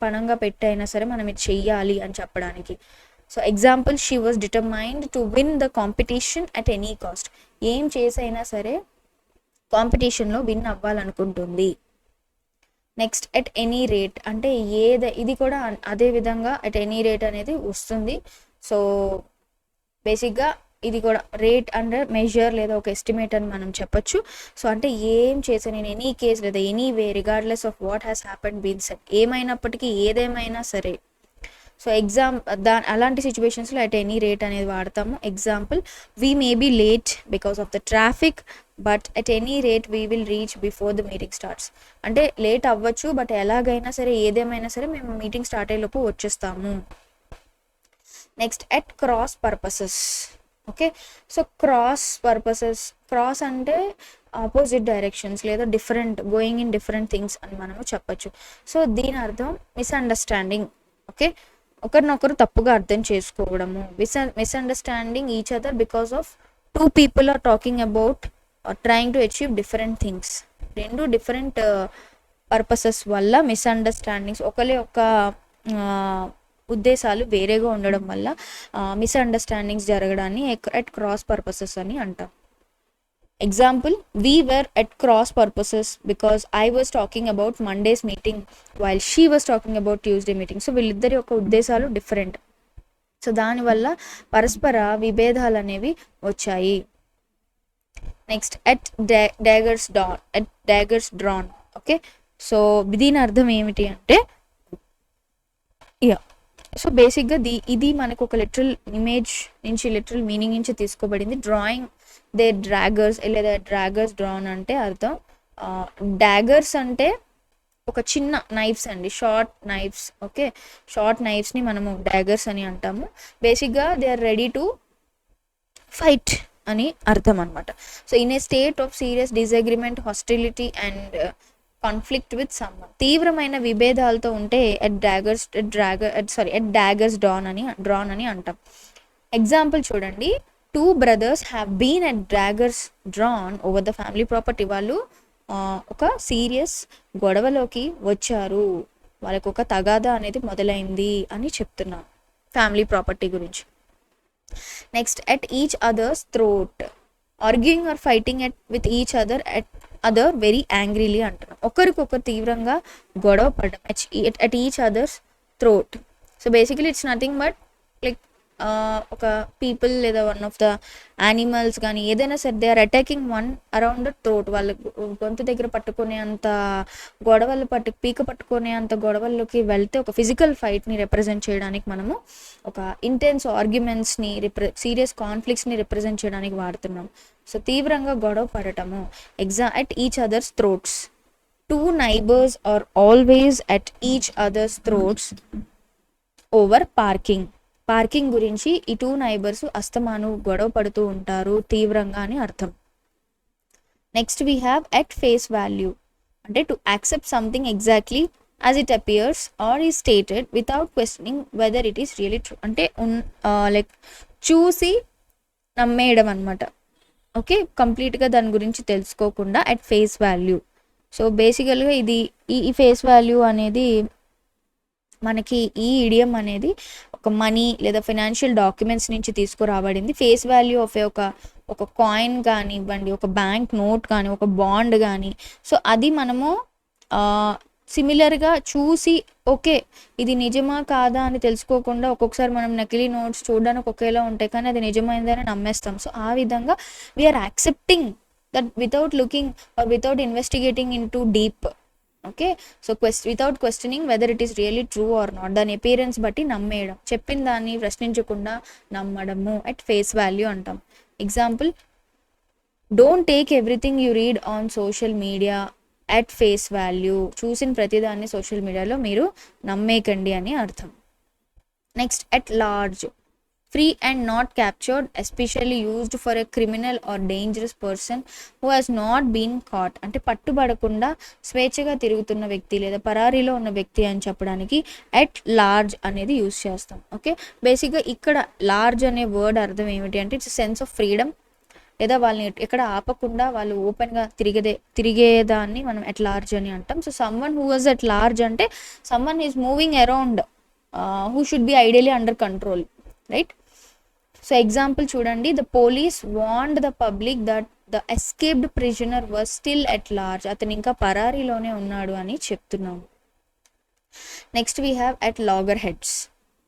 పణంగా పెట్టి అయినా సరే మనం ఇది చెయ్యాలి అని చెప్పడానికి. So example, she was determined to win the competition at any cost. ఏం చేసైనా సరే కాంపిటీషన్లో విన్ అవ్వాలనుకుంటుంది. నెక్స్ట్ ఎట్ ఎనీ రేట్ అంటే ఇది కూడా అదే విధంగా ఎట్ ఎనీ రేట్ అనేది వస్తుంది. సో బేసిక్గా ఇది కూడా రేట్ అంటే మెజర్ లేదా ఒక ఎస్టిమేట్ అని మనం చెప్పొచ్చు. సో అంటే ఏం చేసా నేను, ఎనీ కేస్ లేదా anyway, regardless of what has happened been set, ఏమైనప్పటికీ ఏదేమైనా సరే. సో అలాంటి సిచ్యువేషన్స్లో అట్ ఎనీ రేట్ అనేది వాడతాము. Example, we may be late because of the traffic but at any rate we will reach before the meeting starts. అంటే late అవ్వచ్చు, but ఎలాగైనా సరే, ఏదేమైనా సరే మేము మీటింగ్ స్టార్ట్ అయ్యేలోపు వచ్చేస్తాము. Next at cross purposes. Okay, so cross అంటే ఆపోజిట్ డైరెక్షన్స్ లేదా గోయింగ్ ఇన్ డిఫరెంట్ థింగ్స్ అని మనము చెప్పచ్చు. సో దీని అర్థం మిస్అండర్స్టాండింగ్. ఓకే, ఒకరినొకరు తప్పుగా అర్థం చేసుకోవడము, misunderstanding each other because of 2 people are talking about trying to achieve different things. 2 different purposes వల్ల మిస్అండర్స్టాండింగ్స్, ఒక ఉద్దేశాలు వేరేగా ఉండడం వల్ల మిస్అండర్స్టాండింగ్స్ జరగడాన్ని ఎట్ క్రాస్ పర్పసెస్ అని అంటాం. Example, we were at cross purposes because I was talking about Monday's meeting while she was talking about Tuesday meeting. So వీళ్ళిద్దరి యొక్క ఉద్దేశాలు డిఫరెంట్. సో దానివల్ల పరస్పర విభేదాలు అనేవి వచ్చాయి. Next at daggers drawn. Okay, so దీని అర్థం ఏమిటి అంటే, సో బేసిక్గా ఇది మనకు ఒక లిటరల్ ఇమేజ్ నుంచి, లిటరల్ మీనింగ్ నుంచి తీసుకోబడింది. డ్రాయింగ్ దే డ్రాగర్స్ లేదా డ్రాగర్స్ డ్రాన్ అంటే అర్థం, డాగర్స్ అంటే ఒక చిన్న నైఫ్స్ అండి, షార్ట్ నైఫ్స్. ఓకే, షార్ట్ నైఫ్స్ని మనము డాగర్స్ అని అంటాము. బేసిక్గా they are ready to fight అని అర్థం అనమాట. So in a state of serious disagreement, hostility and conflict with someone, తీవ్రమైన విభేదాలతో ఉంటే ఎట్ డాగర్స్ డ్రాన్ అని అంటాం. ఎగ్జాంపుల్ చూడండి, 2 brothers have been at daggers drawn over the family property. వాళ్ళు ఒక సీరియస్ గొడవలోకి వచ్చారు, వాళ్ళకు ఒక తగాదా అనేది మొదలైంది అని చెప్తున్నాం ఫ్యామిలీ ప్రాపర్టీ గురించి. Next, at each other's throat, arguing or fighting with each other very angrily అంటున్నాం. ఒకరికొకరు తీవ్రంగా గొడవ పడడం at each other's throat. So basically it's nothing but like ఒక పీపుల్ లేదా వన్ ఆఫ్ ద యానిమల్స్ కానీ ఏదైనా సరే they are attacking one around the throat. వాళ్ళ గొంతు దగ్గర పట్టుకునే అంత గొడవలు పీక పట్టుకునే అంత గొడవల్లోకి వెళ్తే ఒక ఫిజికల్ ఫైట్ని రిప్రజెంట్ చేయడానికి మనము ఒక ఇంటెన్స్ ఆర్గ్యుమెంట్స్ని సీరియస్ కాన్ఫ్లిక్ట్స్ని రిప్రజెంట్ చేయడానికి వాడుతున్నాం. సో తీవ్రంగా గొడవ పడటము. At each other's throats. 2 neighbors are always at each other's throats over parking గురించి ఈ 2 నైబర్స్ అస్తమాను గొడవ పడుతూ ఉంటారు తీవ్రంగా అని అర్థం. Next we have at face value, అంటే to accept something exactly as it appears or is stated without questioning whether it is really true. అంటే లైక్ చూసి నమ్మేయడం అనమాట. ఓకే, కంప్లీట్గా దాని గురించి తెలుసుకోకుండా ఎట్ ఫేస్ వాల్యూ. సో బేసికల్గా ఇది ఈ ఫేస్ వాల్యూ అనేది మనకి ఈ ఇడియం అనేది ఒక మనీ లేదా ఫైనాన్షియల్ డాక్యుమెంట్స్ నుంచి తీసుకురాబడింది. ఫేస్ వాల్యూ ఆఫ్ ఒక కాయిన్ కానివ్వండి, ఒక బ్యాంక్ నోట్ కానీ, ఒక బాండ్ కానీ. సో అది మనము సిమిలర్గా చూసి ఓకే ఇది నిజమా కాదా అని తెలుసుకోకుండా ఒక్కొక్కసారి మనం నకిలీ నోట్స్ చూడడానికి ఒకేలా ఉంటాయి కానీ అది నిజమైందని నమ్మేస్తాం. సో ఆ విధంగా we are accepting that without looking or without investigating into deep. Okay, so without questioning whether it is really true or not. దాని అపియరెన్స్ బట్టి నమ్మేయడం, చెప్పిన దాన్ని ప్రశ్నించకుండా నమ్మడము ఎట్ ఫేస్ వాల్యూ అంటాం. Example, don't take everything you read on social media at face value. చూసిన ప్రతిదాన్ని సోషల్ మీడియాలో మీరు నమ్మేకండి అని అర్థం. Next, at large, free and not captured, especially used for a criminal or dangerous person who has not been caught. అంటే పట్టుబడకుండా స్వేచ్ఛగా తిరుగుతున్న వ్యక్తి లేదా పరారీలో ఉన్న వ్యక్తి అని చెప్పడానికి ఎట్ లార్జ్ అనేది యూజ్ చేస్తాం. ఓకే, బేసిక్గా ఇక్కడ లార్జ్ అనే వర్డ్ అర్థం ఏమిటి అంటే ఇట్స్ సెన్స్ ఆఫ్ ఫ్రీడమ్, లేదా వాళ్ళని ఎక్కడ ఆపకుండా వాళ్ళు ఓపెన్గా తిరిగేదాన్ని మనం ఎట్ లార్జ్ అని అంటాం. So someone who was at large అంటే someone is moving around who should be ideally under control, right? So example చూడండి, the police warned the public that the escaped prisoner was still at large. అతను ఇంకా పరారీలోనే ఉన్నాడు అని చెప్తున్నాం. Next we have at loggerheads.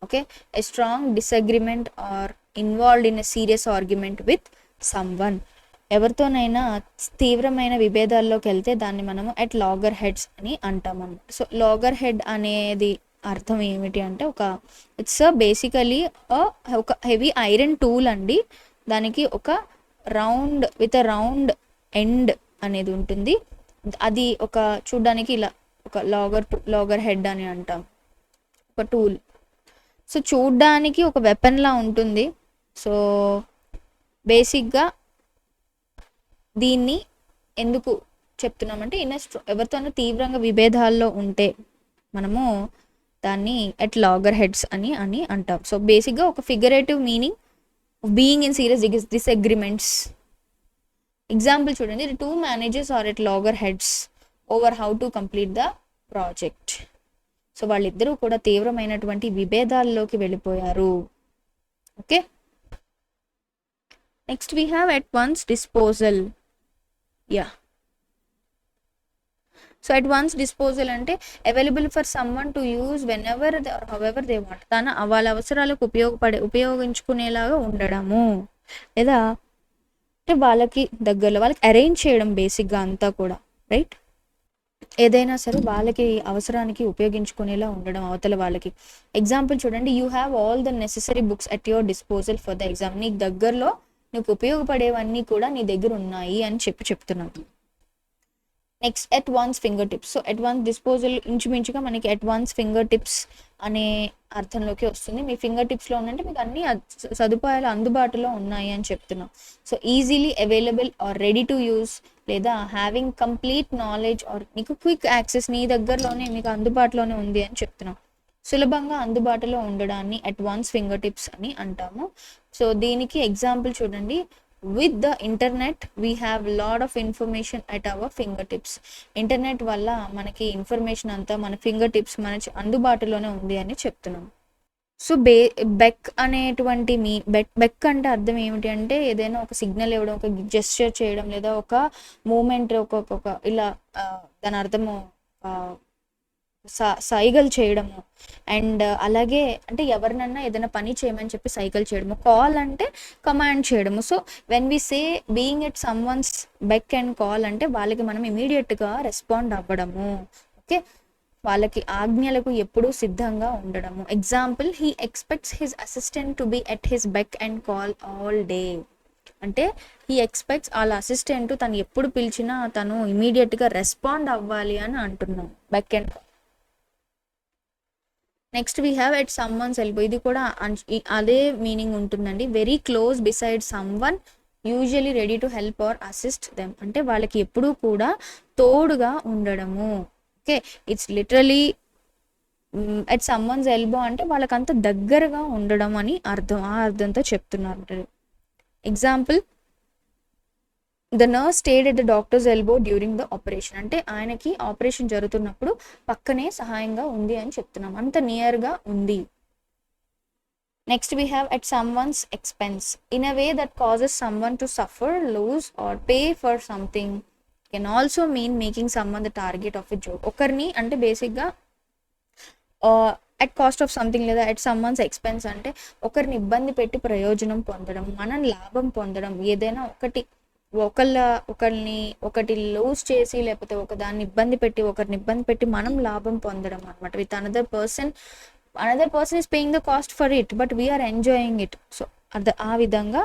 Okay, a strong disagreement or involved in a serious argument with someone. ఎవరితోనైనా తీవ్రమైన విభేదాల్లోకి వెళ్తే దాన్ని మనము ఎట్ లాగర్ హెడ్స్ అని అంటాం అన్నమాట. సో లాగర్ హెడ్ అనేది అర్థం ఏమిటి అంటే ఇట్స్ బేసికలీ ఒక హెవీ ఐరన్ టూల్ అండి. దానికి ఒక రౌండ్ ఎండ్ అనేది ఉంటుంది. అది చూడ్డానికి ఇలా ఒక లాగర్ హెడ్ అని అంటాం, ఒక టూల్. సో చూడ్డానికి ఒక వెపన్ లా ఉంటుంది. సో బేసిక్గా దీన్ని ఎందుకు చెప్తున్నామంటే ఎవరితోనో తీవ్రంగా విభేదాల్లో ఉంటే మనము దాన్ని ఎట్ లాగర్ హెడ్స్ అని అంటాం. సో బేసిక్గా ఒక figurative meaning of being in serious disagreements. Example చూడండి, the 2 managers are at loggerheads over how to complete the project. So వాళ్ళిద్దరూ కూడా తీవ్రమైనటువంటి విభేదాల్లోకి వెళ్ళిపోయారు. Okay, next we have at one's disposal. So at one's disposal అంటే available for someone to use whenever or however they want. వాళ్ళ అవసరాలకు ఉపయోగించుకునేలాగా ఉండడము, లేదా అంటే వాళ్ళకి దగ్గరలో వాళ్ళకి అరేంజ్ చేయడం బేసిక్గా అంతా కూడా, రైట్? ఏదైనా సరే వాళ్ళకి అవసరానికి ఉపయోగించుకునేలా ఉండడం అవతల వాళ్ళకి. ఎగ్జాంపుల్ చూడండి, you have all the necessary books at your disposal for the exam. నీకు దగ్గరలో నీకు ఉపయోగపడేవన్నీ కూడా నీ దగ్గర ఉన్నాయి అని చెప్తున్నాను. Next, at once finger tips. So at one's disposal ఇంచుమించుగా మనకి ఎట్ వన్స్ ఫింగర్ టిప్స్ అనే అర్థంలోకి వస్తుంది. మీ ఫింగర్ టిప్స్లో ఉందంటే మీకు అన్ని సదుపాయాలు అందుబాటులో ఉన్నాయి అని చెప్తున్నాం. So easily available or ready to use, or having complete knowledge or మీకు క్విక్ యాక్సెస్, నీ దగ్గరలోనే మీకు అందుబాటులోనే ఉంది అని చెప్తున్నాం. సులభంగా అందుబాటులో ఉండడాన్ని అట్ వన్స్ ఫింగర్ టిప్స్ అని అంటాము. సో దీనికి ఎగ్జాంపుల్ చూడండి, with the internet we have lot of information at our finger tips. Internet వల్ల మనకి ఇన్ఫర్మేషన్ అంతా మన ఫింగర్ టిప్స్ మన అందుబాటులోనే ఉంది అని చెప్తున్నాం. సో బెక్ అనేటువంటి బెక్ అంటే అర్థం ఏమిటి అంటే ఏదైనా ఒక సిగ్నల్ ఇవ్వడం, ఒక జెస్చర్ చేయడం, లేదా ఒక మూమెంట్, ఒక ఇలా దాని అర్థము సైగలు చేయడము. అండ్ అలాగే అంటే ఎవరినన్నా ఏదైనా పని చేయమని చెప్పి సైకిల్ చేయడము. కాల్ అంటే కమాండ్ చేయడము. So when we say being at someone's beck and call అంటే వాళ్ళకి మనం ఇమీడియట్గా రెస్పాండ్ అవ్వడము. ఓకే, వాళ్ళకి ఆజ్ఞలకు ఎప్పుడూ సిద్ధంగా ఉండడము. Example, he expects his assistant to be at his beck and call all day. అంటే హీ ఎక్స్పెక్ట్స్ వాళ్ళ అసిస్టెంట్ తను ఎప్పుడు పిలిచినా తను ఇమీడియట్గా రెస్పాండ్ అవ్వాలి అని అంటున్నాం, beck and call. Next we have at someone's elbow. ఇది కూడా అదే మీనింగ్ ఉంటుందండి. Very close beside someone, usually ready to help or assist them. అంటే వాళ్ళకి ఎప్పుడూ కూడా తోడుగా ఉండడము. Okay, it's literally at someone's elbow అంటే వాళ్ళకంత దగ్గరగా ఉండడం అని అర్థం. ఆ అర్థంతో చెప్తున్నారు. Example, the nurse stayed at the doctor's elbow during the operation. అంటే ఆయనకి ఆపరేషన్ జరుగుతున్నప్పుడు పక్కనే సహాయంగా ఉంది అని చెప్తున్నాం, అంత నియర్గా ఉంది. Next we have at someone's expense. In a way that causes someone to suffer, lose or pay for something. Can also mean making someone the target of a joke. ఒకరిని అంటే బేసిక్గా at cost of something లేదా at someone's expense అంటే ఒకరిని ఇబ్బంది పెట్టి ప్రయోజనం పొందడం, మనం లాభం పొందడం. ఏదైనా ఒకటి లూజ్ చేసి లేకపోతే ఒకరిని ఇబ్బంది పెట్టి మనం లాభం పొందడం అనమాట. With another person is paying the cost for it but we are enjoying it. So ఆ విధంగా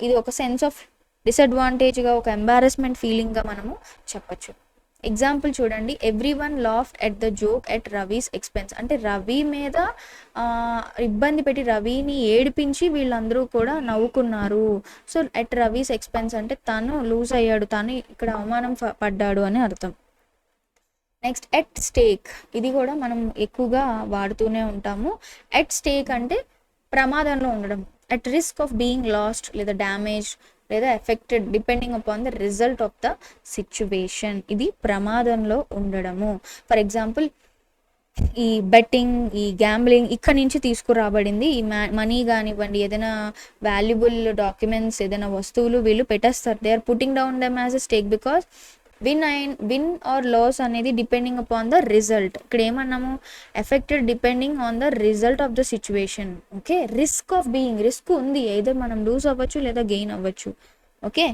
ఇది ఒక సెన్స్ ఆఫ్ డిసడ్వాంటేజ్గా, ఒక ఎంబారస్మెంట్ ఫీలింగ్గా మనము చెప్పచ్చు. ఎగ్జాంపుల్ చూడండి, every one laughed at the joke at Ravi's expense. అంటే రవి మీద ఇబ్బంది పెట్టి రవిని ఏడిపించి వీళ్ళందరూ కూడా నవ్వుకున్నారు. సో ఎట్ రవీస్ ఎక్స్పెన్స్ అంటే తను లూజ్ అయ్యాడు, తను ఇక్కడ అవమానం పడ్డాడు అని అర్థం. Next at stake. ఇది కూడా మనం ఎక్కువగా వాడుతూనే ఉంటాము. ఎట్ స్టేక్ అంటే ప్రమాదంలో ఉండడం, at risk of being last లేదా డ్యామేజ్ లేదా affected depending upon the result of the situation. ఇది ప్రమాదంలో ఉండడము. ఫర్ ఎగ్జాంపుల్, ఈ బెట్టింగ్, ఈ గ్యాంబ్లింగ్ ఇక్కడ నుంచి తీసుకురాబడింది. ఈ మనీ కానివ్వండి, ఏదైనా వాల్యుబుల్ డాక్యుమెంట్స్, ఏదైనా వస్తువులు వీళ్ళు పెట్టేస్తారు. They are putting down them as a stake because win or loss అనేది డిపెండింగ్ అపాన్ ద రిజల్ట్. ఇక్కడ ఏమన్నాము, affected depending on the result of the situation. Okay, risk of being, risk ఉంది, ఏదో మనం లూజ్ అవ్వచ్చు లేదా గెయిన్ అవ్వచ్చు. Okay,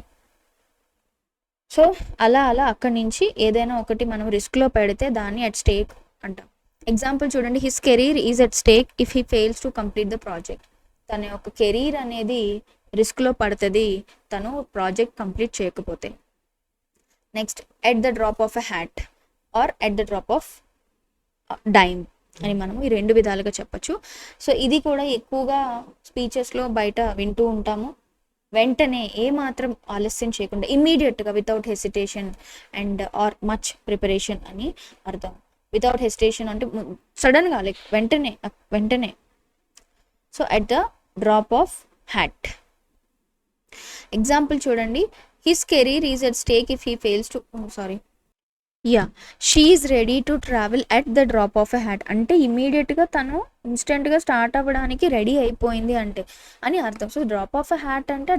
so అలా అక్కడి నుంచి ఏదైనా ఒకటి మనం రిస్క్లో పెడితే దాన్ని అట్ స్టేక్ అంటాం. ఎగ్జాంపుల్ చూడండి, his career is at stake if he fails to complete the project. తన యొక్క కెరీర్ అనేది రిస్క్లో పడుతుంది తను ప్రాజెక్ట్ కంప్లీట్ చేయకపోతే. Next, at the drop of a hat or at the drop of dime అని మనము ఈ రెండు విధాలుగా చెప్పచ్చు. సో ఇది కూడా ఎక్కువగా స్పీచెస్లో బయట వింటూ ఉంటాము. వెంటనే ఏమాత్రం ఆలస్యం చేయకుండా, ఇమ్మీడియట్గా, without hesitation and or much preparation అని అర్థం. వితౌట్ హెసిటేషన్ అంటే సడన్గా, లైక్ వెంటనే. So at the drop of hat. Example చూడండి, his career is at stake if he fails to she is ready to travel at the drop of a hat. అంటే ఇమీడియట్గా తను ఇన్స్టెంట్గా స్టార్ట్ అవ్వడానికి ready అయిపోయింది అంటే అని అర్థం. So drop of a hat అంటే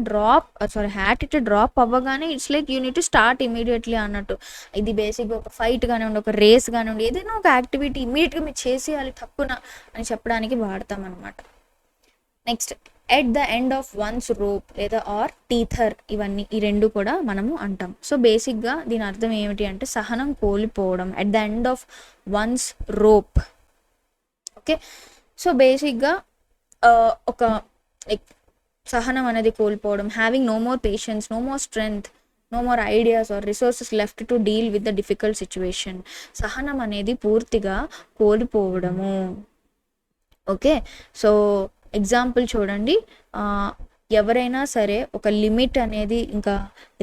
హ్యాట్ ఇట్లా డ్రాప్ అవ్వగానే it's like you need to start immediately అన్నట్టు. ఇది బేసిక్గా ఒక ఫైట్ కానివ్వండి, ఒక రేస్ కానివ్వండి, ఏదైనా ఒక యాక్టివిటీ ఇమీడియట్గా మీరు చేసేయాలి తక్కువ అని చెప్పడానికి వాడతాం అనమాట. Next, at the end of one's rope లేదా ఆర్ టీథర్. ఇవన్నీ ఈ రెండు కూడా మనము అంటాం. సో బేసిక్గా దీని అర్థం ఏమిటి అంటే సహనం కోల్పోవడం, at the end of one's rope. Okay, so బేసిక్గా ఒక లైక్ సహనం అనేది కోల్పోవడం, having no more patience, no more strength, no more ideas or resources left to deal with the difficult situation. సహనం అనేది పూర్తిగా కోల్పోవడము. ఓకే, సో ఎగ్జాంపుల్ చూడండి, ఎవరైనా సరే ఒక లిమిట్ అనేది ఇంకా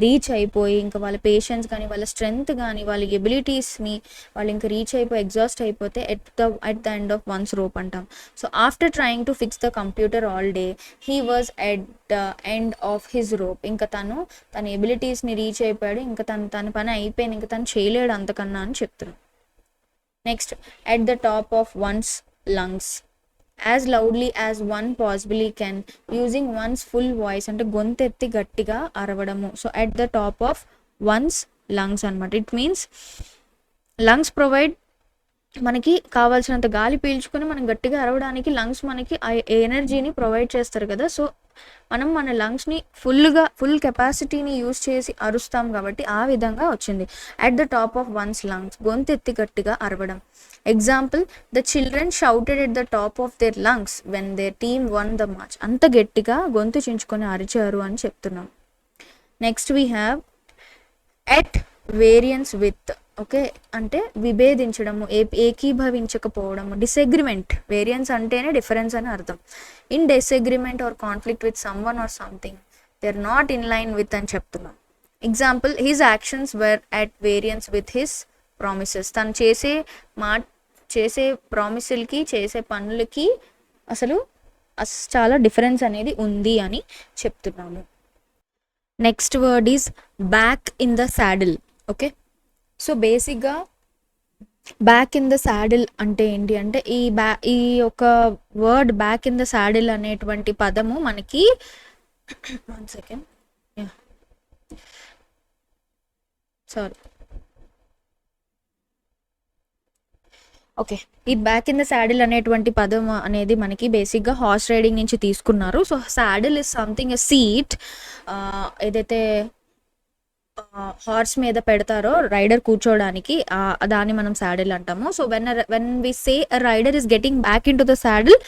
రీచ్ అయిపోయి ఇంకా వాళ్ళ పేషెన్స్ కానీ వాళ్ళ స్ట్రెంగ్త్ కానీ వాళ్ళ ఎబిలిటీస్ని వాళ్ళు ఇంకా రీచ్ అయిపోయి ఎగ్జాస్ట్ అయిపోతే at the end of one's rope అంటాం. So after trying to fix the computer all day he was at the end of his rope. ఇంకా తన ఎబిలిటీస్ని రీచ్ అయిపోయాడు, ఇంకా తన పని అయిపోయింది, ఇంకా తను చేయలేడు అంతకన్నా అని చెప్తున్నాం. Next, at the top of one's lungs as loudly as one possibly can using one's full voice అంటే గొంతెత్తి గట్టిగా అరవడము. So at the top of one's lungs అనమాట. ఇట్ మీన్స్ లంగ్స్ ప్రొవైడ్ మనకి కావాల్సినంత గాలి పీల్చుకొని మనం గట్టిగా అరవడానికి లంగ్స్ మనకి ఆ ఎనర్జీని ప్రొవైడ్ చేస్తారు కదా. సో మనం మన లంగ్స్ని ఫుల్ కెపాసిటీని యూజ్ చేసి అరుస్తాం కాబట్టి ఆ విధంగా వచ్చింది at the top of one's lungs, గొంతెత్తి గట్టిగా అరవడం. Example, the children shouted at the top of their lungs when their team won the match. అంత గట్టిగా గొంతు చించుకొని అరిచారు అని చెప్తున్నాం. Next we have at variance with. Okay, అంటే విభేదించడము, ఏకీభవించకపోవడము. డిసగ్రిమెంట్, వేరియన్స్ అంటేనే డిఫరెన్స్ అని అర్థం. In disagreement or conflict with someone or something, they are not in line with అని చెప్తున్నాం. Example, his actions were at variance with his promises. తను చేసే ప్రామిసులకి చేసే పనులకి అసలు చాలా డిఫరెన్స్ అనేది ఉంది అని చెప్తున్నాము. Next word is back in the saddle. Okay, so బేసిక్గా బ్యాక్ ఇన్ ద సాడిల్ అంటే ఏంటి అంటే ఈ ఒక word back in the saddle అనేటువంటి పదము మనకి 1 సెకండ్ సారీ ఓకే, ఈ బ్యాక్ ఇన్ ద సాడిల్ అనేటువంటి పదం అనేది మనకి బేసిక్గా హార్స్ రైడింగ్ నుంచి తీసుకున్నారు. So saddle is something a seat, ఏదైతే హార్స్ మీద పెడతారో రైడర్ కూర్చోడానికి, దాన్ని మనం సాడిల్ అంటాము. So when we say rider is getting back in to the saddle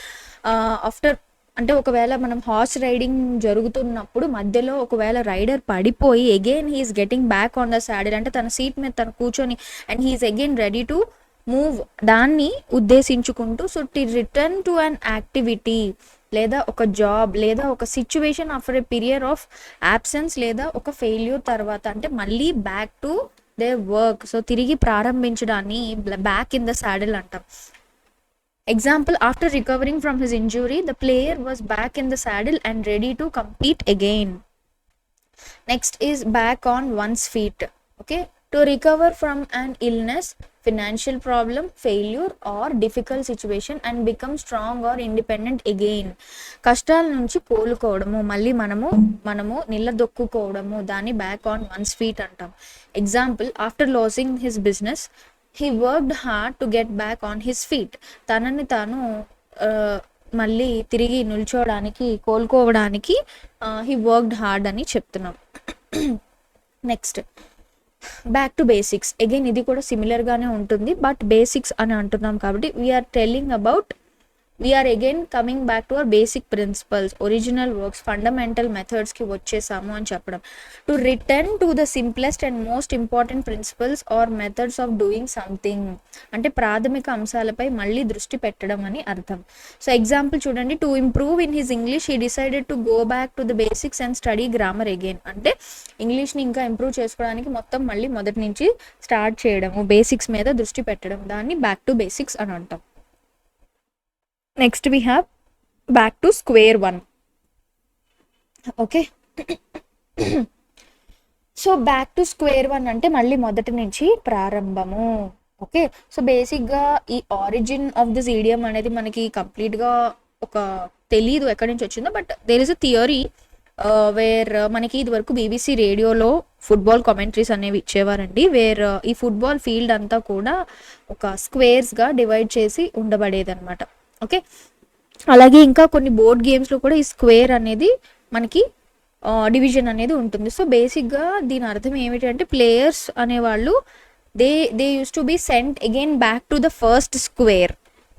after, అంటే ఒకవేళ మనం హార్స్ రైడింగ్ జరుగుతున్నప్పుడు మధ్యలో ఒకవేళ రైడర్ పడిపోయి again he's getting back on the saddle, అంటే తన సీట్ మీద తను కూర్చొని and he's again ready to move, దాన్ని ఉద్దేశించుకుంటూ. So to return to an activity లేదా ఒక జాబ్ లేదా ఒక situation after a period of absence లేదా ఒక ఫెయిల్యూర్ తర్వాత, అంటే మళ్ళీ back to the work. So తిరిగి ప్రారంభించడాన్ని బ్యాక్ ఇన్ ద సాడిల్ అంటాం. Example, after recovering from his injury the player was back in the saddle and ready to compete again. Next is back on one's feet. Okay, to recover from an illness, financial problem, failure or difficult situation and become strong or independent again. కష్టాల నుంచి కోలుకోవడము, మళ్ళీ మనము నిలదొక్కుకోవడము, దాన్ని back on one's feet అంటాం. Example, after losing his business he worked hard to get back on his feet. తనని తాను మళ్ళీ తిరిగి నిల్చోవడానికి కోలుకోవడానికి హీ వర్క్డ్ హార్డ్ అని చెప్తున్నాం. Next, back to basics. Again ఇది కూడా సిమిలర్గానే ఉంటుంది, బట్ బేసిక్స్ అని అంటున్నాం కాబట్టి we're again coming back to our basic principles, original works, fundamental మెథడ్స్కి వచ్చేసాము అని చెప్పడం. To return to the simplest and most important principles or methods of doing something, అంటే ప్రాథమిక అంశాలపై మళ్ళీ దృష్టి పెట్టడం అని అర్థం. సో ఎగ్జాంపుల్ చూడండి, to improve in his English he decided to go back to the basics and study grammar again. అంటే ఇంగ్లీష్ని ఇంకా ఇంప్రూవ్ చేసుకోవడానికి మొత్తం మళ్ళీ మొదటి నుంచి స్టార్ట్ చేయడము, బేసిక్స్ మీద దృష్టి పెట్టడం, దాన్ని బ్యాక్ టు బేసిక్స్ అని అంటాం. Next we have back to square one. Okay, so back to square one అంటే మళ్ళీ మొదటి నుంచి ప్రారంభము. ఓకే, సో బేసిక్గా ఈ ఆరిజిన్ ఆఫ్ దిస్ ఈడియం అనేది మనకి కంప్లీట్గా తెలీదు ఎక్కడి నుంచి వచ్చిందో, but there is a theory where మనకి ఇది వరకు బీబీసీ రేడియోలో ఫుట్బాల్ కామెంటరీస్ అనేవి ఇచ్చేవారండి, వేర్ ఈ ఫుట్బాల్ ఫీల్డ్ అంతా కూడా ఒక స్క్వేర్స్గా డివైడ్ చేసి ఉండబడేదన్నమాట. ఓకే, అలాగే ఇంకా కొన్ని బోర్డ్ గేమ్స్లో కూడా ఈ స్క్వేర్ అనేది మనకి డివిజన్ అనేది ఉంటుంది. సో బేసిక్గా దీని అర్థం ఏమిటి అంటే ప్లేయర్స్ అనేవాళ్ళు they use to be sent again back to the first square.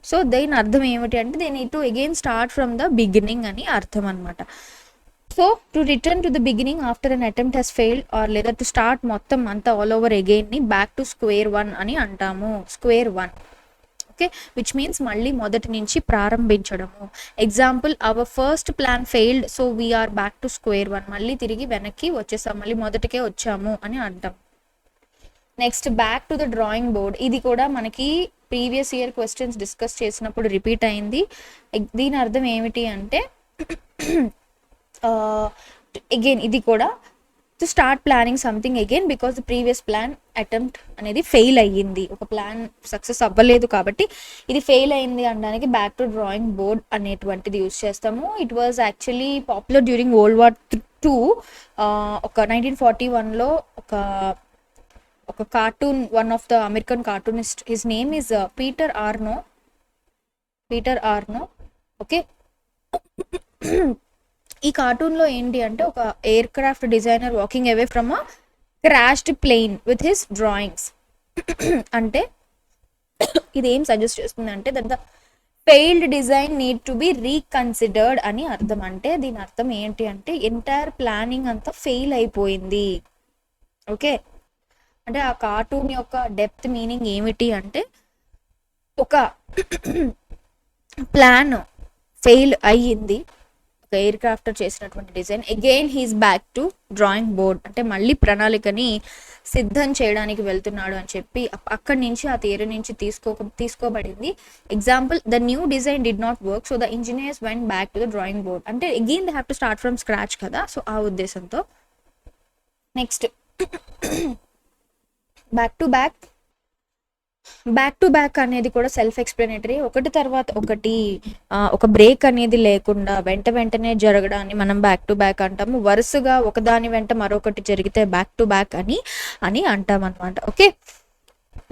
So దీని అర్థం ఏమిటి అంటే they need to again start from the beginning అని అర్థం అనమాట. So to return to the beginning after an attempt has failed or లేదా to start మొత్తం అంతా ఆల్ ఓవర్ అగైన్ని బ్యాక్ టు స్క్వేర్ వన్ అని అంటాము. Square one. Okay, which means మళ్ళీ మొదటి నుంచి ప్రారంభించడము. Example, our first plan failed so we're back to square one, మళ్ళీ తిరిగి వెనక్కి వచ్చేసాం, మళ్ళీ మొదటికే వచ్చాము అని అంటాం. Next, back to the drawing board. ఇది కూడా మనకి ప్రీవియస్ ఇయర్ క్వశ్చన్స్ డిస్కస్ చేసినప్పుడు రిపీట్ అయింది. దీని అర్థం ఏమిటి అంటే అగైన్ ఇది కూడా to start planning something again because the previous plan attempt అనేది ఫెయిల్ అయ్యింది. ఒక ప్లాన్ సక్సెస్ అవ్వలేదు కాబట్టి ఇది ఫెయిల్ అయింది అనడానికి బ్యాక్ టు డ్రాయింగ్ బోర్డ్ అనేటువంటిది యూజ్ చేస్తాము. It was actually popular during World War II. ఒక 1941లో ఒక cartoon, one of the American cartoonist, his name is Peter Arno. Okay, ఈ కార్టూన్లో ఏంటి అంటే ఒక aircraft designer walking away from a crashed plane with his drawings. అంటే ఇది ఏం సజెస్ట్ చేస్తుంది అంటే the failed design need to be reconsidered అని అర్థం. అంటే దీని అర్థం ఏంటి అంటే ఎంటైర్ ప్లానింగ్ అంతా ఫెయిల్ అయిపోయింది. ఓకే, అంటే ఆ కార్టూన్ యొక్క డెప్త్ మీనింగ్ ఏమిటి అంటే ఒక ప్లాన్ ఫెయిల్ అయ్యింది, ఒక ఎయిర్ క్రాఫ్టర్ చేసినటువంటి design. Again he's back to drawing board, అంటే మళ్ళీ ప్రణాళికని సిద్ధం చేయడానికి వెళ్తున్నాడు అని చెప్పి అక్కడి నుంచి ఆ థియరీ నుంచి తీసుకోబడింది. Example, the new design did not work so the engineers went back to the drawing board. అంటే again they have to start from scratch కదా, సో ఆ ఉద్దేశంతో. నెక్స్ట్, బ్యాక్ టు బ్యాక్ అనేది కూడా సెల్ఫ్ ఎక్స్ప్లెనేటరీ. ఒకటి తర్వాత ఒకటి, ఒక బ్రేక్ అనేది లేకుండా వెంటనే జరగడాన్ని మనం బ్యాక్ టు బ్యాక్ అంటాము. వరుసగా ఒకదాని వెంట మరొకటి జరిగితే బ్యాక్ టు బ్యాక్ అని అంటాం అనమాట. ఓకే,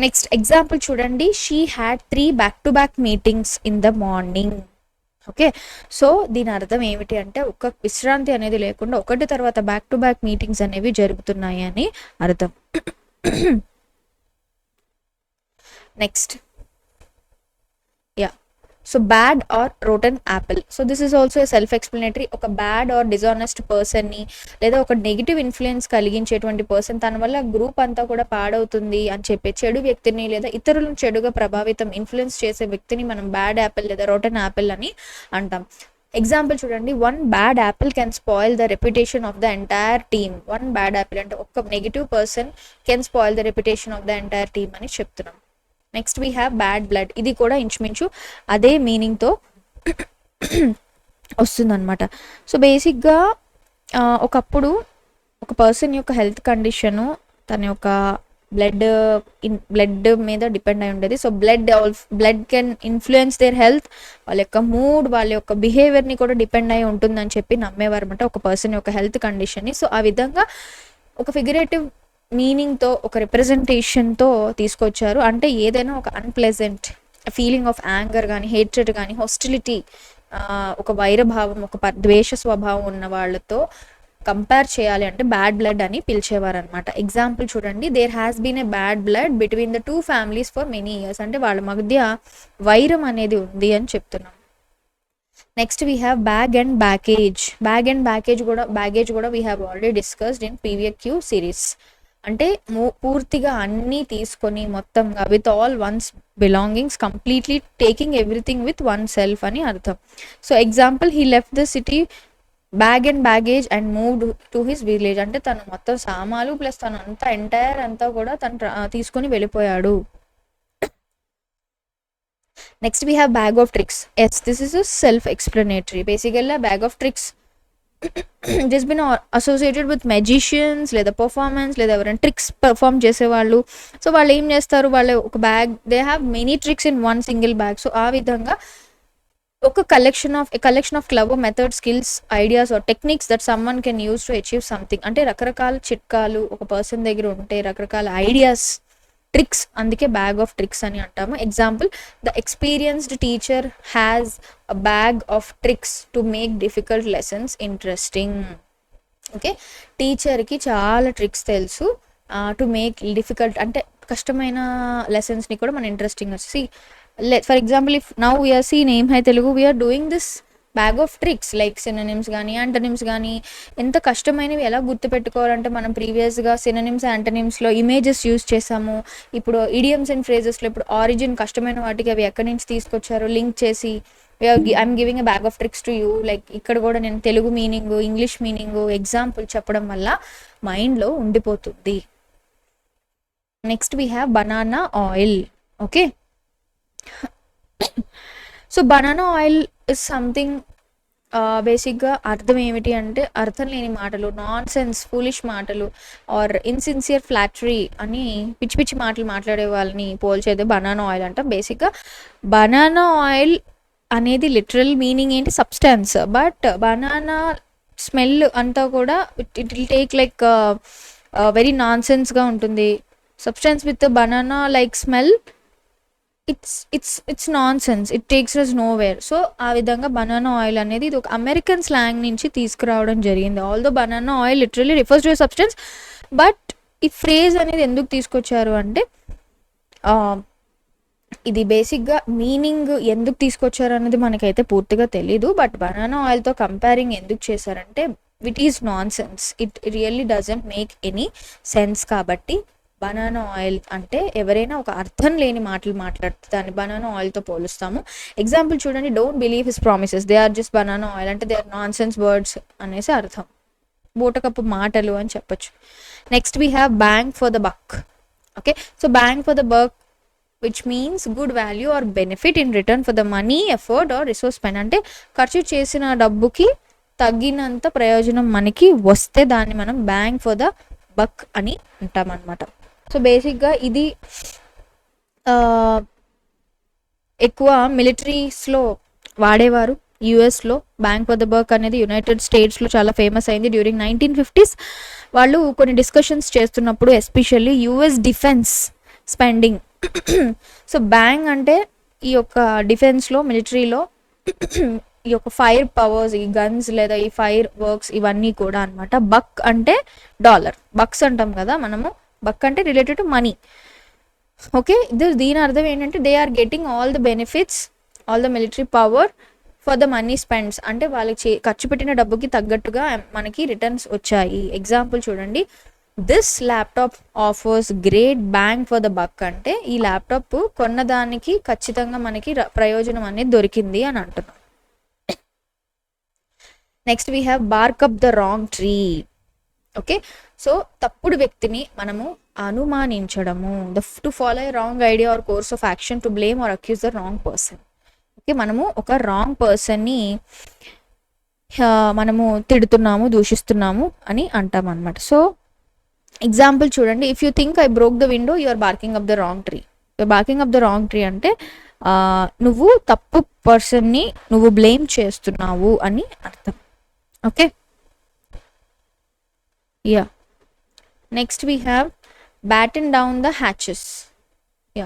నెక్స్ట్ ఎగ్జాంపుల్ చూడండి, she had 3 back to back meetings in the morning. Okay, so దీని అర్థం ఏమిటి అంటే ఒక విశ్రాంతి అనేది లేకుండా ఒకటి తర్వాత బ్యాక్ టు బ్యాక్ మీటింగ్స్ అనేవి జరుగుతున్నాయి అని అర్థం. Next, so bad or rotten Apple. So this is also self explanatory. ఒక బ్యాడ్ ఆర్ డిజానెస్ట్ పర్సన్ని లేదా ఒక నెగిటివ్ ఇన్ఫ్లుయెన్స్ కలిగించేటువంటి పర్సన్, తన వల్ల గ్రూప్ అంతా కూడా పాడవుతుంది అని చెప్పి చెడు వ్యక్తిని లేదా ఇతరులను చెడుగా ప్రభావితం ఇన్ఫ్లుయెన్స్ చేసే వ్యక్తిని మనం బ్యాడ్ యాపిల్ లేదా రోటన్ యాపిల్ అని అంటాం. ఎగ్జాంపుల్ చూడండి, 1 bad Apple can spoil the reputation of the entire team. 1 bad Apple అంటే ఒక negative person can spoil the reputation of the entire team అని చెప్తున్నాం. Next we have bad blood. ఇది కూడా ఇంచుమించు అదే మీనింగ్తో వస్తుందన్నమాట. సో బేసిక్గా ఒకప్పుడు ఒక పర్సన్ యొక్క హెల్త్ కండిషను తన యొక్క బ్లడ్ మీద డిపెండ్ అయి ఉండేది. So blood can influence their health. వాళ్ళ యొక్క మూడ్, వాళ్ళ యొక్క బిహేవియర్ని కూడా డిపెండ్ అయి ఉంటుందని చెప్పి నమ్మేవారు అనమాట ఒక పర్సన్ యొక్క హెల్త్ కండిషన్ని. సో ఆ విధంగా ఒక ఫిగరేటివ్ మీనింగ్తో, ఒక రిప్రజెంటేషన్తో తీసుకొచ్చారు. అంటే ఏదైనా ఒక అన్ప్లెజెంట్ ఫీలింగ్ ఆఫ్ యాంగర్ కానీ, హేట్రెడ్ కానీ, హాస్టిలిటీ, ఒక వైరభావం, ఒక ద్వేష స్వభావం ఉన్న వాళ్ళతో కంపేర్ చేయాలి అంటే బ్యాడ్ బ్లడ్ అని పిలిచేవారు అనమాట. ఎగ్జాంపుల్ చూడండి, there has been a bad blood between the 2 families for many years. అంటే వాళ్ళ మధ్య వైరం అనేది ఉంది అని చెప్తున్నాం. Next we have bag and baggage కూడా we have already discussed in PVQ series. అంటే పూర్తిగా అన్నీ తీసుకొని మొత్తంగా with all one's belongings, completely taking everything with oneself అని అర్థం. So example, he left the city bag and baggage and moved to his village. అంటే తను మొత్తం సామాలు ప్లస్ తను ఎంటైర్ అంతా కూడా తను తీసుకొని వెళ్ళిపోయాడు. Next we have bag of tricks. This is self explanatory. బేసికల్గా bag of tricks it has been associated with magicians లేదా పర్ఫార్మెన్స్ లేదా ఎవరైనా ట్రిక్స్ పర్ఫామ్ చేసేవాళ్ళు. సో వాళ్ళు ఏం చేస్తారు, వాళ్ళు ఒక bag, they have many tricks in one single bag. So ఆ విధంగా ఒక collection of clever method, skills, ideas or techniques that someone can use to achieve something. అంటే రకరకాల చిట్కాలు ఒక పర్సన్ దగ్గర ఉంటే, రకరకాల ఐడియాస్, ట్రిక్స్, అందుకే బ్యాగ్ ఆఫ్ ట్రిక్స్ అని అంటాము. Example, the experienced teacher has a bag of tricks to make difficult lessons interesting. Okay, టీచర్కి చాలా ట్రిక్స్ తెలుసు టు మేక్ డిఫికల్ట్, అంటే కష్టమైన లెసన్స్ని కూడా మనం ఇంట్రెస్టింగ్ వచ్చి. For example, if now we're seen aim high Telugu, we're doing this bag of tricks like synonyms కానీ antonyms కానీ. ఎంత కష్టమైనవి ఎలా గుర్తుపెట్టుకోవాలంటే మనం ప్రీవియస్గా సినోనిమ్స్ యాంటనిమ్స్లో ఇమేజెస్ యూజ్ చేసాము. ఇప్పుడు ఇడియమ్స్ అండ్ ఫ్రేజెస్లో ఇప్పుడు ఆరిజిన్ కష్టమైన వాటికి అవి ఎక్కడి నుంచి తీసుకొచ్చారో లింక్ చేసి I'm giving a bag of tricks to you. Like ఇక్కడ కూడా నేను Telugu meaning, English meaning, example చెప్పడం వల్ల మైండ్లో ఉండిపోతుంది. Next we have banana oil. Okay, so banana oil is something బేసిక్గా అర్థం ఏమిటి అంటే అర్థం లేని మాటలు, నాన్ సెన్స్ ఫూలిష్ మాటలు ఆర్ ఇన్సిన్సియర్ ఫ్లాటరీ అని పిచ్చి పిచ్చి మాటలు మాట్లాడే వాళ్ళని పోల్చేది బనానా ఆయిల్ అంటాం. బేసిక్గా బనానా ఆయిల్ అనేది లిటరల్ మీనింగ్ ఏంటి, సబ్స్టాన్స్. బట్ బనానా స్మెల్ అంతా కూడా it will take like very నాన్ సెన్స్గా ఉంటుంది. Substance with banana like smell, it's nonsense, it takes us nowhere. So ఆ విధంగా బనానా ఆయిల్ అనేది ఇది ఒక అమెరికన్ స్లాంగ్ నుంచి తీసుకురావడం జరిగింది. Although banana oil literally refers to substance, but ఈ ఫ్రేజ్ అనేది ఎందుకు తీసుకొచ్చారు అంటే ఇది బేసిక్గా మీనింగ్ ఎందుకు తీసుకొచ్చారు అన్నది మనకైతే పూర్తిగా తెలీదు. బట్ బనానా ఆయిల్తో కంపేరింగ్ ఎందుకు చేశారంటే it is non sense, it really doesn't make any sense. కాబట్టి బనానా ఆయిల్ అంటే ఎవరైనా ఒక అర్థం లేని మాటలు మాట్లాడితే దాన్ని బనానా ఆయిల్తో పోలుస్తాము. ఎగ్జాంపుల్ చూడండి, don't believe his promises, they are just banana oil అంటే they are nonsense words అనేసి అర్థం, బూటకప్పు మాటలు అని చెప్పొచ్చు. Next we have bang for the buck. Okay, so bang for the buck which means good value or benefit in return for the money, effort or resource spend. అంటే ఖర్చు చేసిన డబ్బుకి తగినంత ప్రయోజనం మనకి వస్తే దాన్ని మనం బ్యాంగ్ ఫర్ ద బక్ అని అంటాం అనమాట. సో బేసిక్గా ఇది ఎక్కువ మిలిటరీస్లో వాడేవారు. యుఎస్లో బ్యాంగ్ ఫర్ ద బక్ అనేది యునైటెడ్ స్టేట్స్లో చాలా ఫేమస్ అయింది డ్యూరింగ్ 1950s. వాళ్ళు కొన్ని డిస్కషన్స్ చేస్తున్నప్పుడు especially US defence spending. So bang అంటే ఈ యొక్క డిఫెన్స్లో, మిలిటరీలో ఈ యొక్క ఫైర్ పవర్స్, ఈ గన్స్ లేదా ఈ ఫైర్ వర్క్స్ ఇవన్నీ కూడా అనమాట. బక్ అంటే డాలర్, బక్స్ అంటాం కదా మనము. బక్ అంటే రిలేటెడ్ టు మనీ. ఓకే, దీని అర్థం ఏంటంటే they are getting all the benefits, all the military power for the money spends. అంటే వాళ్ళకి ఖర్చు పెట్టిన డబ్బుకి తగ్గట్టుగా మనకి రిటర్న్స్ వచ్చాయి. ఎగ్జాంపుల్ చూడండి, this laptop offers great bang for the buck అంటే ఈ ల్యాప్టాప్ కొన్నదానికి ఖచ్చితంగా మనకి ప్రయోజనం అనేది దొరికింది అని అంటున్నాం. Next we have bark up the wrong tree. Okay, so తప్పుడు వ్యక్తిని మనము అనుమానించడము, to follow a wrong idea or course of action to blame or accuse the wrong person. Okay, మనము ఒక రాంగ్ పర్సన్ని మనము తిడుతున్నాము, దూషిస్తున్నాము అని అంటాం అనమాట. సో ఎగ్జాంపుల్ చూడండి, if you think I broke the window you are barking up the wrong tree. Barking up the wrong tree అంటే నువ్వు తప్పు పర్సన్ని నువ్వు బ్లేమ్ చేస్తున్నావు అని అర్థం. Okay, yeah. Next we have batten down the hatches. Yeah,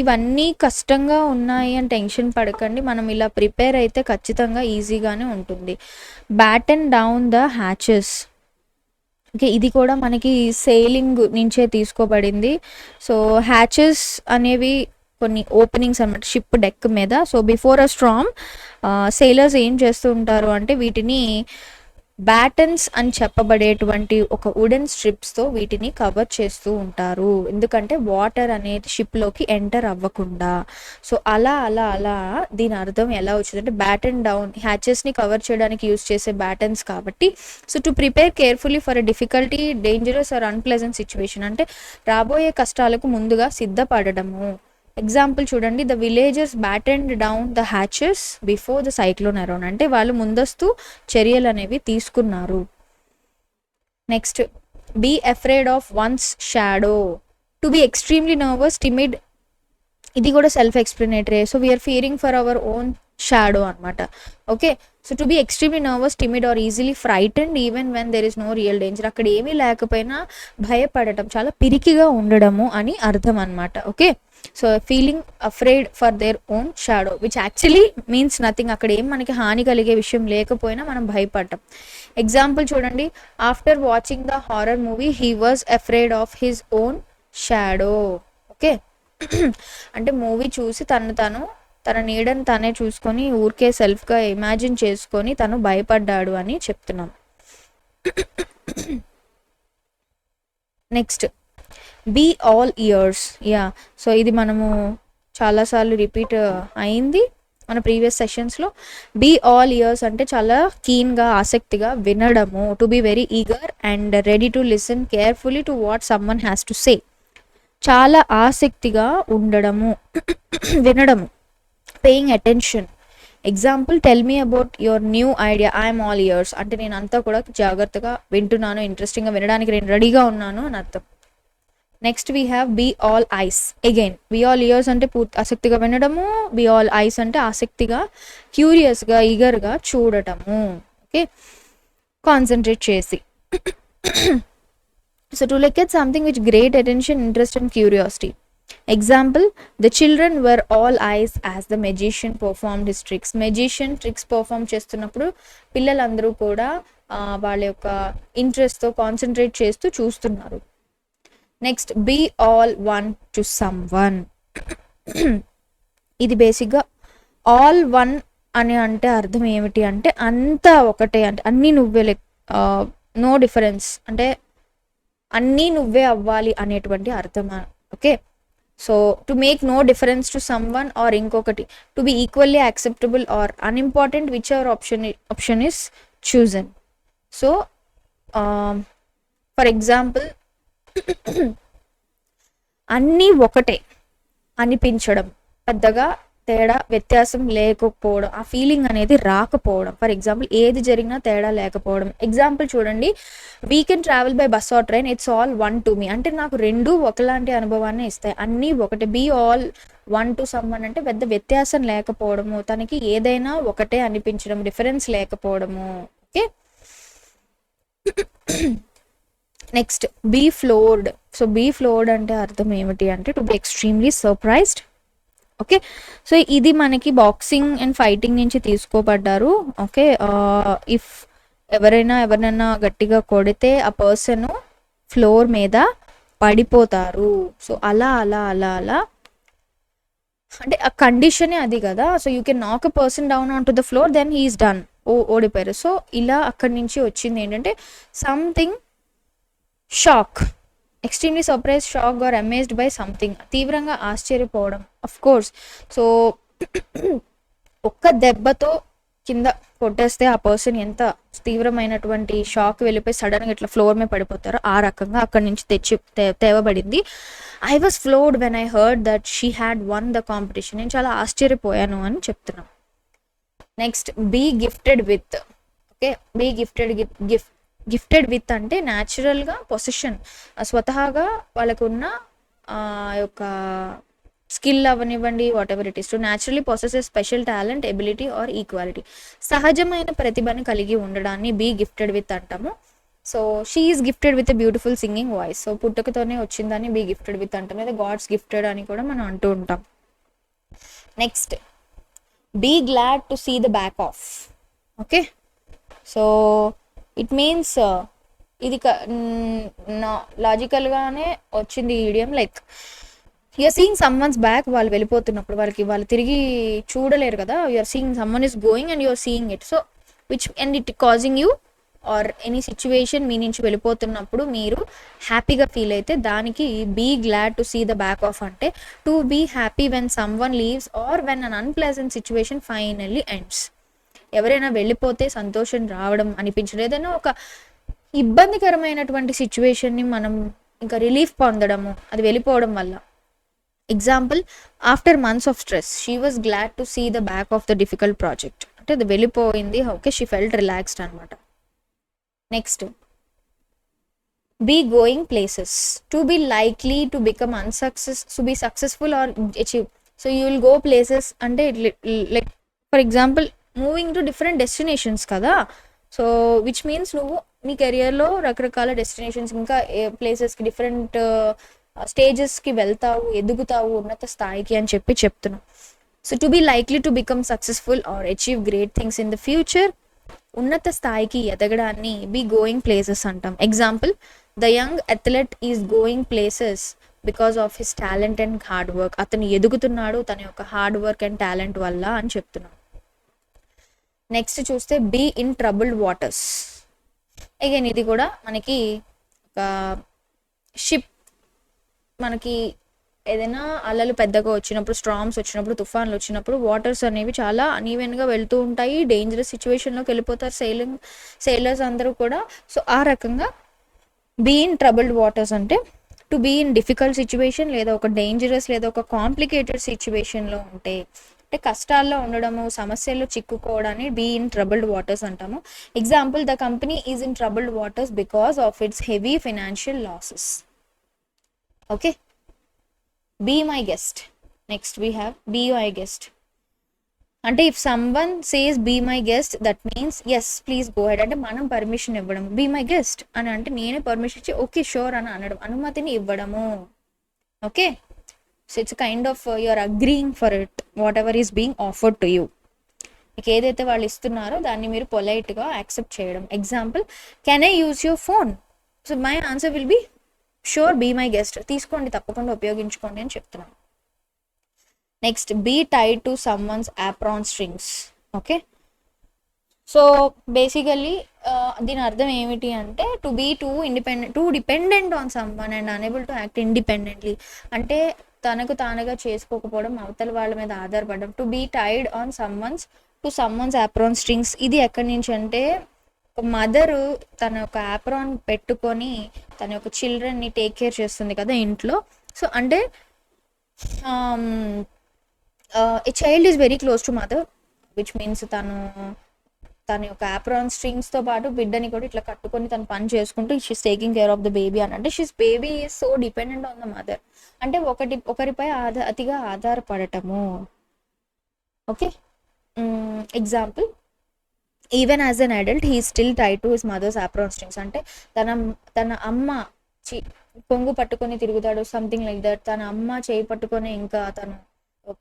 ఇవన్నీ కష్టంగా ఉన్నాయి అని టెన్షన్ పడకండి, మనం ఇలా ప్రిపేర్ అయితే ఖచ్చితంగా ఈజీగానే ఉంటుంది. Baton down the hatches. Okay, ఇది కూడా మనకి సెయిలింగ్ నుంచే తీసుకోబడింది. సో హ్యాచెస్ అనేవి కొన్ని ఓపెనింగ్స్ అన్నమాట షిప్ డెక్ మీద. సో బిఫోర్ అ స్ట్రామ్ సెయిలర్స్ ఏం చేస్తూ ఉంటారు అంటే వీటిని బ్యాటన్స్ అని చెప్పబడేటువంటి ఒక వుడెన్ స్ట్రిప్స్తో వీటిని కవర్ చేస్తూ ఉంటారు, ఎందుకంటే వాటర్ అనేది షిప్లోకి ఎంటర్ అవ్వకుండా. సో అలా అలా అలా దీని అర్థం ఎలా వచ్చిందంటే బ్యాటన్ డౌన్, హ్యాచెస్ని కవర్ చేయడానికి యూజ్ చేసే బ్యాటన్స్ కాబట్టి. So to prepare carefully for a difficulty, dangerous or unpleasant situation అంటే రాబోయే కష్టాలకు ముందుగా సిద్ధపడడము. ఎగ్జాంపుల్ చూడండి, the villagers battened down the hatches before the cyclone around అంటే వాళ్ళు ముందస్తు చర్యలు అనేవి తీసుకున్నారు. Next, be afraid of one's shadow. To be extremely nervous, timid, ఇది కూడా self explanatory. So we're fearing for our own shadow అనమాట. Okay, so to be extremely nervous, timid or easily frightened even when there is no real danger. అక్కడ ఏమీ లేకపోయినా భయపడటం, చాలా పిరికిగా ఉండడము అని అర్థం అనమాట. Okay, so feeling afraid for their own shadow which actually means nothing. అక్కడ ఏం మనకి హాని కలిగే విషయం లేకపోయినా మనం భయపడటం. ఎగ్జాంపుల్ చూడండి, after watching the horror movie he was afraid of his own shadow. Okay, అంటే మూవీ చూసి తను తన నీడని తనే చూసుకొని ఊరికే సెల్ఫ్గా ఇమాజిన్ చేసుకొని తను భయపడ్డాడు అని చెప్తున్నాం. Next be all ears. Yeah, so ఇది మనము చాలాసార్లు రిపీట్ అయింది మన ప్రీవియస్ సెషన్స్లో. బీ ఆల్ ఇయర్స్ అంటే చాలా కీన్గా, ఆసక్తిగా వినడము. To be very eager and ready to listen carefully to what someone has to say. చాలా ఆసక్తిగా ఉండడము, వినడము, paying attention. Example, tell me about your new idea, I'm all ears అంటే నేను అంతా కూడా జాగ్రత్తగా వింటున్నాను, ఇంట్రెస్టింగ్గా వినడానికి నేను రెడీగా ఉన్నాను అని అర్థం. Next we have be all eyes. Again be all ears అంటే ఆసక్తిగా వినడము, బీ ఆల్ ఐస్ అంటే ఆసక్తిగా, క్యూరియస్గా, ఈగర్గా చూడటము. ఓకే, కాన్సన్ట్రేట్ చేసి. So to look at something which great attention, interest and curiosity. Example, the children were all eyes as the magician performed his tricks. Magician tricks perform చేస్తున్నప్పుడు పిల్లలందరూ కూడా వాళ్ళ యొక్క ఇంట్రెస్ట్తో కాన్సన్ట్రేట్ చేస్తూ చూస్తున్నారు. Next, be all one to some one. ఇది బేసిక్గా ఆల్ వన్ అని అంటే అర్థం ఏమిటి అంటే అంతా ఒకటే, అంటే అన్నీ నువ్వే, లైక్ నో డిఫరెన్స్ అంటే అన్నీ నువ్వే అవ్వాలి అనేటువంటి అర్థం. Okay, so to make no difference to someone, or ఇంకొకటి to be equally acceptable or unimportant whichever option is chosen. So for example, అన్నీ ఒకటే అనిపించడం, పెద్దగా తేడా వ్యత్యాసం లేకపోవడం, ఆ ఫీలింగ్ అనేది రాకపోవడం. ఫర్ ఎగ్జాంపుల్, ఏది జరిగినా తేడా లేకపోవడం. ఎగ్జాంపుల్ చూడండి, we can travel by bus or train, it's all one to me అంటే నాకు రెండు ఒకలాంటి అనుభవాన్ని ఇస్తాయి, అన్నీ ఒకటే. Be all one to someone అంటే పెద్ద వ్యత్యాసం లేకపోవడము, తనకి ఏదైనా ఒకటే అనిపించడం, డిఫరెన్స్ లేకపోవడము. Okay, next be floored. So be floored అంటే అర్థం ఏమిటి అంటే to be extremely surprised. Okay, so ఇది మనకి బాక్సింగ్ అండ్ ఫైటింగ్ నుంచి తీసుకోబడ్డారు. ఓకే, ఇఫ్ ఎవరైనా గట్టిగా కొడితే ఆ పర్సన్ ఫ్లోర్ మీద పడిపోతారు. సో అలా అలా అలా అలా అంటే ఆ కండిషనే అది కదా. So you can knock a person down on to the floor, then he's done, ఓడిపోయారు. సో ఇలా అక్కడి నుంచి వచ్చింది ఏంటంటే something shock, extremely surprise, shock or amazed by something, తీవ్రంగా ఆశ్చర్యపోవడం. అఫ్ కోర్స్, సో ఒక్క దెబ్బతో కింద కొట్టేస్తే ఆ పర్సన్ ఎంత తీవ్రమైనటువంటి షాక్ వెళ్ళిపోయి సడన్గా ఇట్లా ఫ్లోర్ మీద పడిపోతారో ఆ రకంగా అక్కడి నుంచి తేవబడింది. I was floored when I heard that she had won the competition. నేను చాలా ఆశ్చర్యపోయాను అని చెప్తున్నాను. Next, be gifted with. Okay, be gifted with అంటే న్యాచురల్గా పొసిషన్, స్వతహాగా వాళ్ళకు ఉన్న యొక్క స్కిల్ అవనివ్వండి, whatever it is, to naturally possesses special talent, ability or equality. సహజమైన ప్రతిభని కలిగి ఉండడాన్ని బీ గిఫ్టెడ్ విత్ అంటాము. So she is gifted with a beautiful singing voice. So పుట్టుకతోనే వచ్చిందని బీ గిఫ్టెడ్ విత్ అంటాం, లేదా గాడ్స్ గిఫ్టెడ్ అని కూడా మనం అంటూ ఉంటాం. Next, be glad to see the back of. Okay, so it means ఇది లాజికల్గానే వచ్చింది idiom. Like you're seeing someone's back, వాళ్ళు వెళ్ళిపోతున్నప్పుడు వాళ్ళు తిరిగి చూడలేరు కదా. You're seeing someone is going and you're seeing it. So and it causing you or any situation మీ నుంచి వెళ్ళిపోతున్నప్పుడు మీరు హ్యాపీగా ఫీల్ అయితే దానికి be glad to see the back of అంటే to be happy when someone leaves are when an unpleasant situation finally ends. ఎవరైనా వెళ్ళిపోతే సంతోషం రావడం అనిపించడం, ఏదైనా ఒక ఇబ్బందికరమైనటువంటి సిచ్యువేషన్ని మనం ఇంకా రిలీఫ్ పొందడము అది వెళ్ళిపోవడం వల్ల. Example, after months of stress she was glad to see the back of the difficult project అంటే అది వెళ్ళిపోయింది. ఓకే, షీ ఫెల్ట్ రిలాక్స్డ్ అనమాట. Next, be going places. To be likely to become to be successful or achieve. So you will go places అంటే like for example moving to different destinations కదా. So which means నువ్వు మీ కెరియర్లో రకరకాల destinations ఇంకా ప్లేసెస్కి different స్టేజెస్కి వెళ్తావు, ఎదుగుతావు ఉన్నత స్థాయికి అని చెప్తున్నావు. So to be likely to become successful or achieve great things in the future, ఉన్నత స్థాయికి ఎదగడాన్ని బీ గోయింగ్ ప్లేసెస్ అంటాం. Example, the young athlete is going places because of his talent and hard work. అతను ఎదుగుతున్నాడు తన యొక్క hard work and talent వల్ల అని చెప్తున్నాం. నెక్స్ట్ చూస్తే be in troubled waters. Again ఇది కూడా మనకి ఒక షిప్, మనకి ఏదైనా అలలు పెద్దగా వచ్చినప్పుడు, స్ట్రామ్స్ వచ్చినప్పుడు, తుఫాన్లు వచ్చినప్పుడు వాటర్స్ అనేవి చాలా అనీవెన్గా వెళ్తూ ఉంటాయి, డేంజరస్ సిచ్యువేషన్లోకి వెళ్ళిపోతారు సెయిలర్స్ అందరూ కూడా. సో ఆ రకంగా బీ ఇన్ ట్రబుల్డ్ వాటర్స్ అంటే to be in difficult situation, లేదా ఒక డేంజరస్ లేదా ఒక కాంప్లికేటెడ్ సిచ్యువేషన్లో ఉంటే, అంటే కష్టాల్లో ఉండడము, సమస్యల్లో చిక్కుకోవడాన్ని బీ ఇన్ ట్రబుల్డ్ వాటర్స్ అంటాము. Example, the company is in troubled waters because of its heavy financial losses. Okay, be my guest. Next we have be my guest. అంటే if someone says be my guest, that means yes please go ahead, అంటే మనం permission ఇవ్వడం. Be my guest అని అంటే నేనే permission ఇచ్చి okay sure అని అనడం, అనుమతిని ఇవ్వడము. Okay, so it's kind of you're agreeing for it whatever is being offered to you. మీకు ఏదైతే వాళ్ళు ఇస్తున్నారో దాన్ని మీరు పొలైట్గా యాక్సెప్ట్ చేయడం. Example, can I use your phone? So my answer will be sure, be my guest, తీసుకోండి, తప్పకుండా ఉపయోగించుకోండి అని చెప్తున్నాను. Next, be tied to someone's apron strings. Okay, so basically దీని అర్థం ఏమిటి అంటే to be too independent, too dependent on someone and unable to act independently. అంటే తనకు తానుగా చేసుకోకపోవడం, అవతల వాళ్ళ మీద ఆధారపడడం. To be tied on someone's apron strings. ఇది ఎక్కడి నుంచి అంటే, ఒక మదరు తన యొక్క ఆప్రాన్ పెట్టుకొని తన యొక్క చిల్డ్రన్ని టేక్ కేర్ చేస్తుంది కదా ఇంట్లో. సో అంటే a child is very close to mother, which means తన యొక్క ఆప్రాన్ స్ట్రింగ్స్తో పాటు బిడ్డని కూడా ఇట్లా కట్టుకొని తను పని చేసుకుంటూ she's taking care of the baby అని అంటే she's baby is so dependent on the mother. అంటే ఒకరిపై అతిగా ఆధారపడటము. Okay, example, even as an adult he still tied to his mother's apron strings. అంటే తన అమ్మ కొంగు పట్టుకొని తిరుగుతాడు, సంథింగ్ లైక్ దట్. తన అమ్మ చేయి పట్టుకొని ఇంకా తను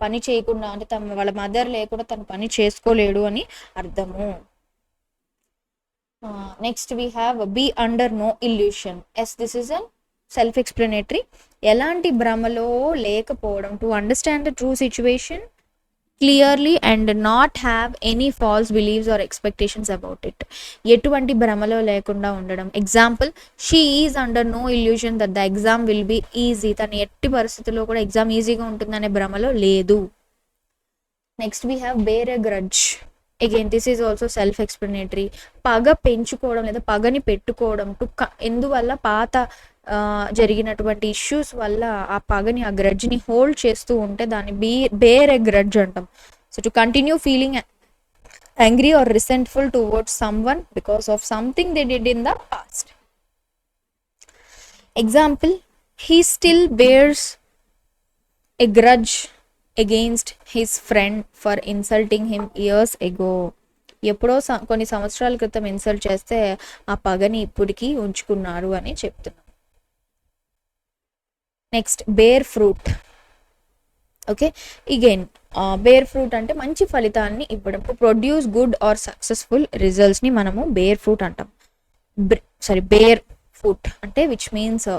పని చేయకుండా, అంటే వాళ్ళ మదర్ లేకుండా తను పని చేసుకోలేడు అని అర్థము. Next we have be under no illusion. Yes, this is an self explanatory. ఎలాంటి భ్రమలో లేకపోవడం, to understand the true situation clearly and not have any false beliefs or expectations about it. ఎటువంటి భ్రమలో లేకుండా ఉండడం. Example, she is under no illusion that the exam will be easy. తను ఎట్టి పరిస్థితుల్లో కూడా ఎగ్జామ్ ఈజీగా ఉంటుందనే భ్రమలో లేదు. Next we have bear a grudge. Again this is also self explanatory. పగ పెంచుకోవడం లేదా పగని పెట్టుకోవడం. ఎందువల్ల పాత జరిగినటువంటి ఇష్యూస్ వల్ల ఆ పగని, ఆ గ్రడ్జ్ని హోల్డ్ చేస్తూ ఉంటే దాన్ని బేర్ ఎ గ్రడ్జ్ అంటాం. So to continue feeling angry or resentful towards someone because of something they did in the past. Example, he still bears a grudge against his friend for insulting him years ago. ఎప్పుడో కొన్ని సంవత్సరాల క్రితం insult చేస్తే ఆ పగని ఇప్పటికీ ఉంచుకున్నారు అని చెప్తున్నాం. Next, bear fruit. Okay, again bear fruit అంటే మంచి ఫలితాన్ని ఇవ్వడం. ప్రొడ్యూస్ గుడ్ ఆర్ సక్సెస్ఫుల్ రిజల్ట్స్ని మనము బేర్ ఫ్రూట్ అంటాం. బేర్ ఫ్రూట్ అంటే విచ్ మీన్స్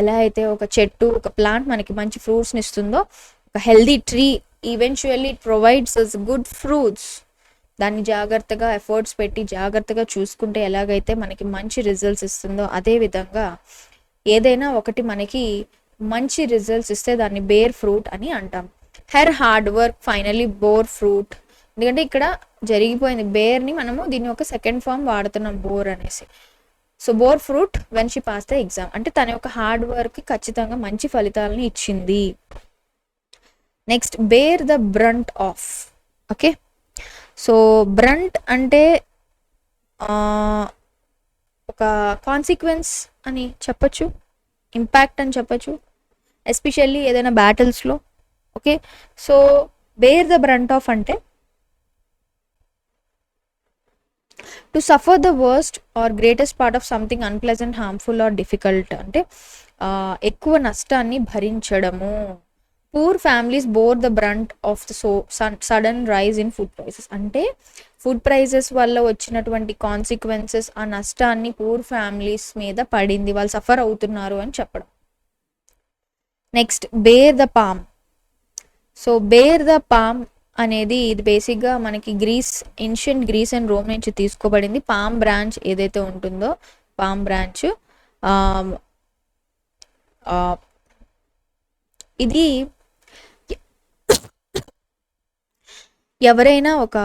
ఎలా అయితే ఒక చెట్టు, ఒక ప్లాంట్ మనకి మంచి ఫ్రూట్స్ని ఇస్తుందో, ఒక healthy tree eventually it provides us good fruits. దాన్ని జాగ్రత్తగా ఎఫర్ట్స్ పెట్టి జాగ్రత్తగా చూసుకుంటే ఎలాగైతే మనకి మంచి రిజల్ట్స్ ఇస్తుందో, అదే విధంగా ఏదైనా ఒకటి మనకి మంచి రిజల్ట్స్ ఇస్తే దాన్ని బేర్ ఫ్రూట్ అని అంటాం. Her hard work finally bore fruit. ఎందుకంటే ఇక్కడ జరిగిపోయింది, బేర్ని మనము దీని యొక్క సెకండ్ ఫామ్ వాడుతున్నాం, బోర్ అనేసి. So bore fruit when she pass the exam, అంటే తన యొక్క హార్డ్ వర్క్ ఖచ్చితంగా మంచి ఫలితాలను ఇచ్చింది. Next, bear the brunt of. Okay, so brunt అంటే ఒక కాన్సిక్వెన్స్ అని చెప్పచ్చు, ఇంపాక్ట్ అని చెప్పచ్చు, ఎస్పెషల్లీ ఏదైనా బ్యాటిల్స్లో. Okay, so bear the brunt of అంటే to suffer the worst or greatest part of something unpleasant, harmful or difficult. అంటే ఎక్కువ నష్టాన్ని భరించడము. Poor families bore the brunt of the sudden rise in food prices. అంటే food prices వల్ల వచ్చినటువంటి consequences, ఆ నష్టాన్ని పూర్ ఫ్యామిలీస్ మీద పడింది, వాళ్ళు సఫర్ అవుతున్నారు అని చెప్పడం. Next bear the palm. So bear the palm అనేది ఇది బేసిక్గా మనకి ఏన్షియంట్ గ్రీస్ అండ్ రోమ్ నుంచి తీసుకోబడింది. పామ్ బ్రాంచ్ ఏదైతే ఉంటుందో, పామ్ బ్రాంచ్ ఇది ఎవరైనా ఒక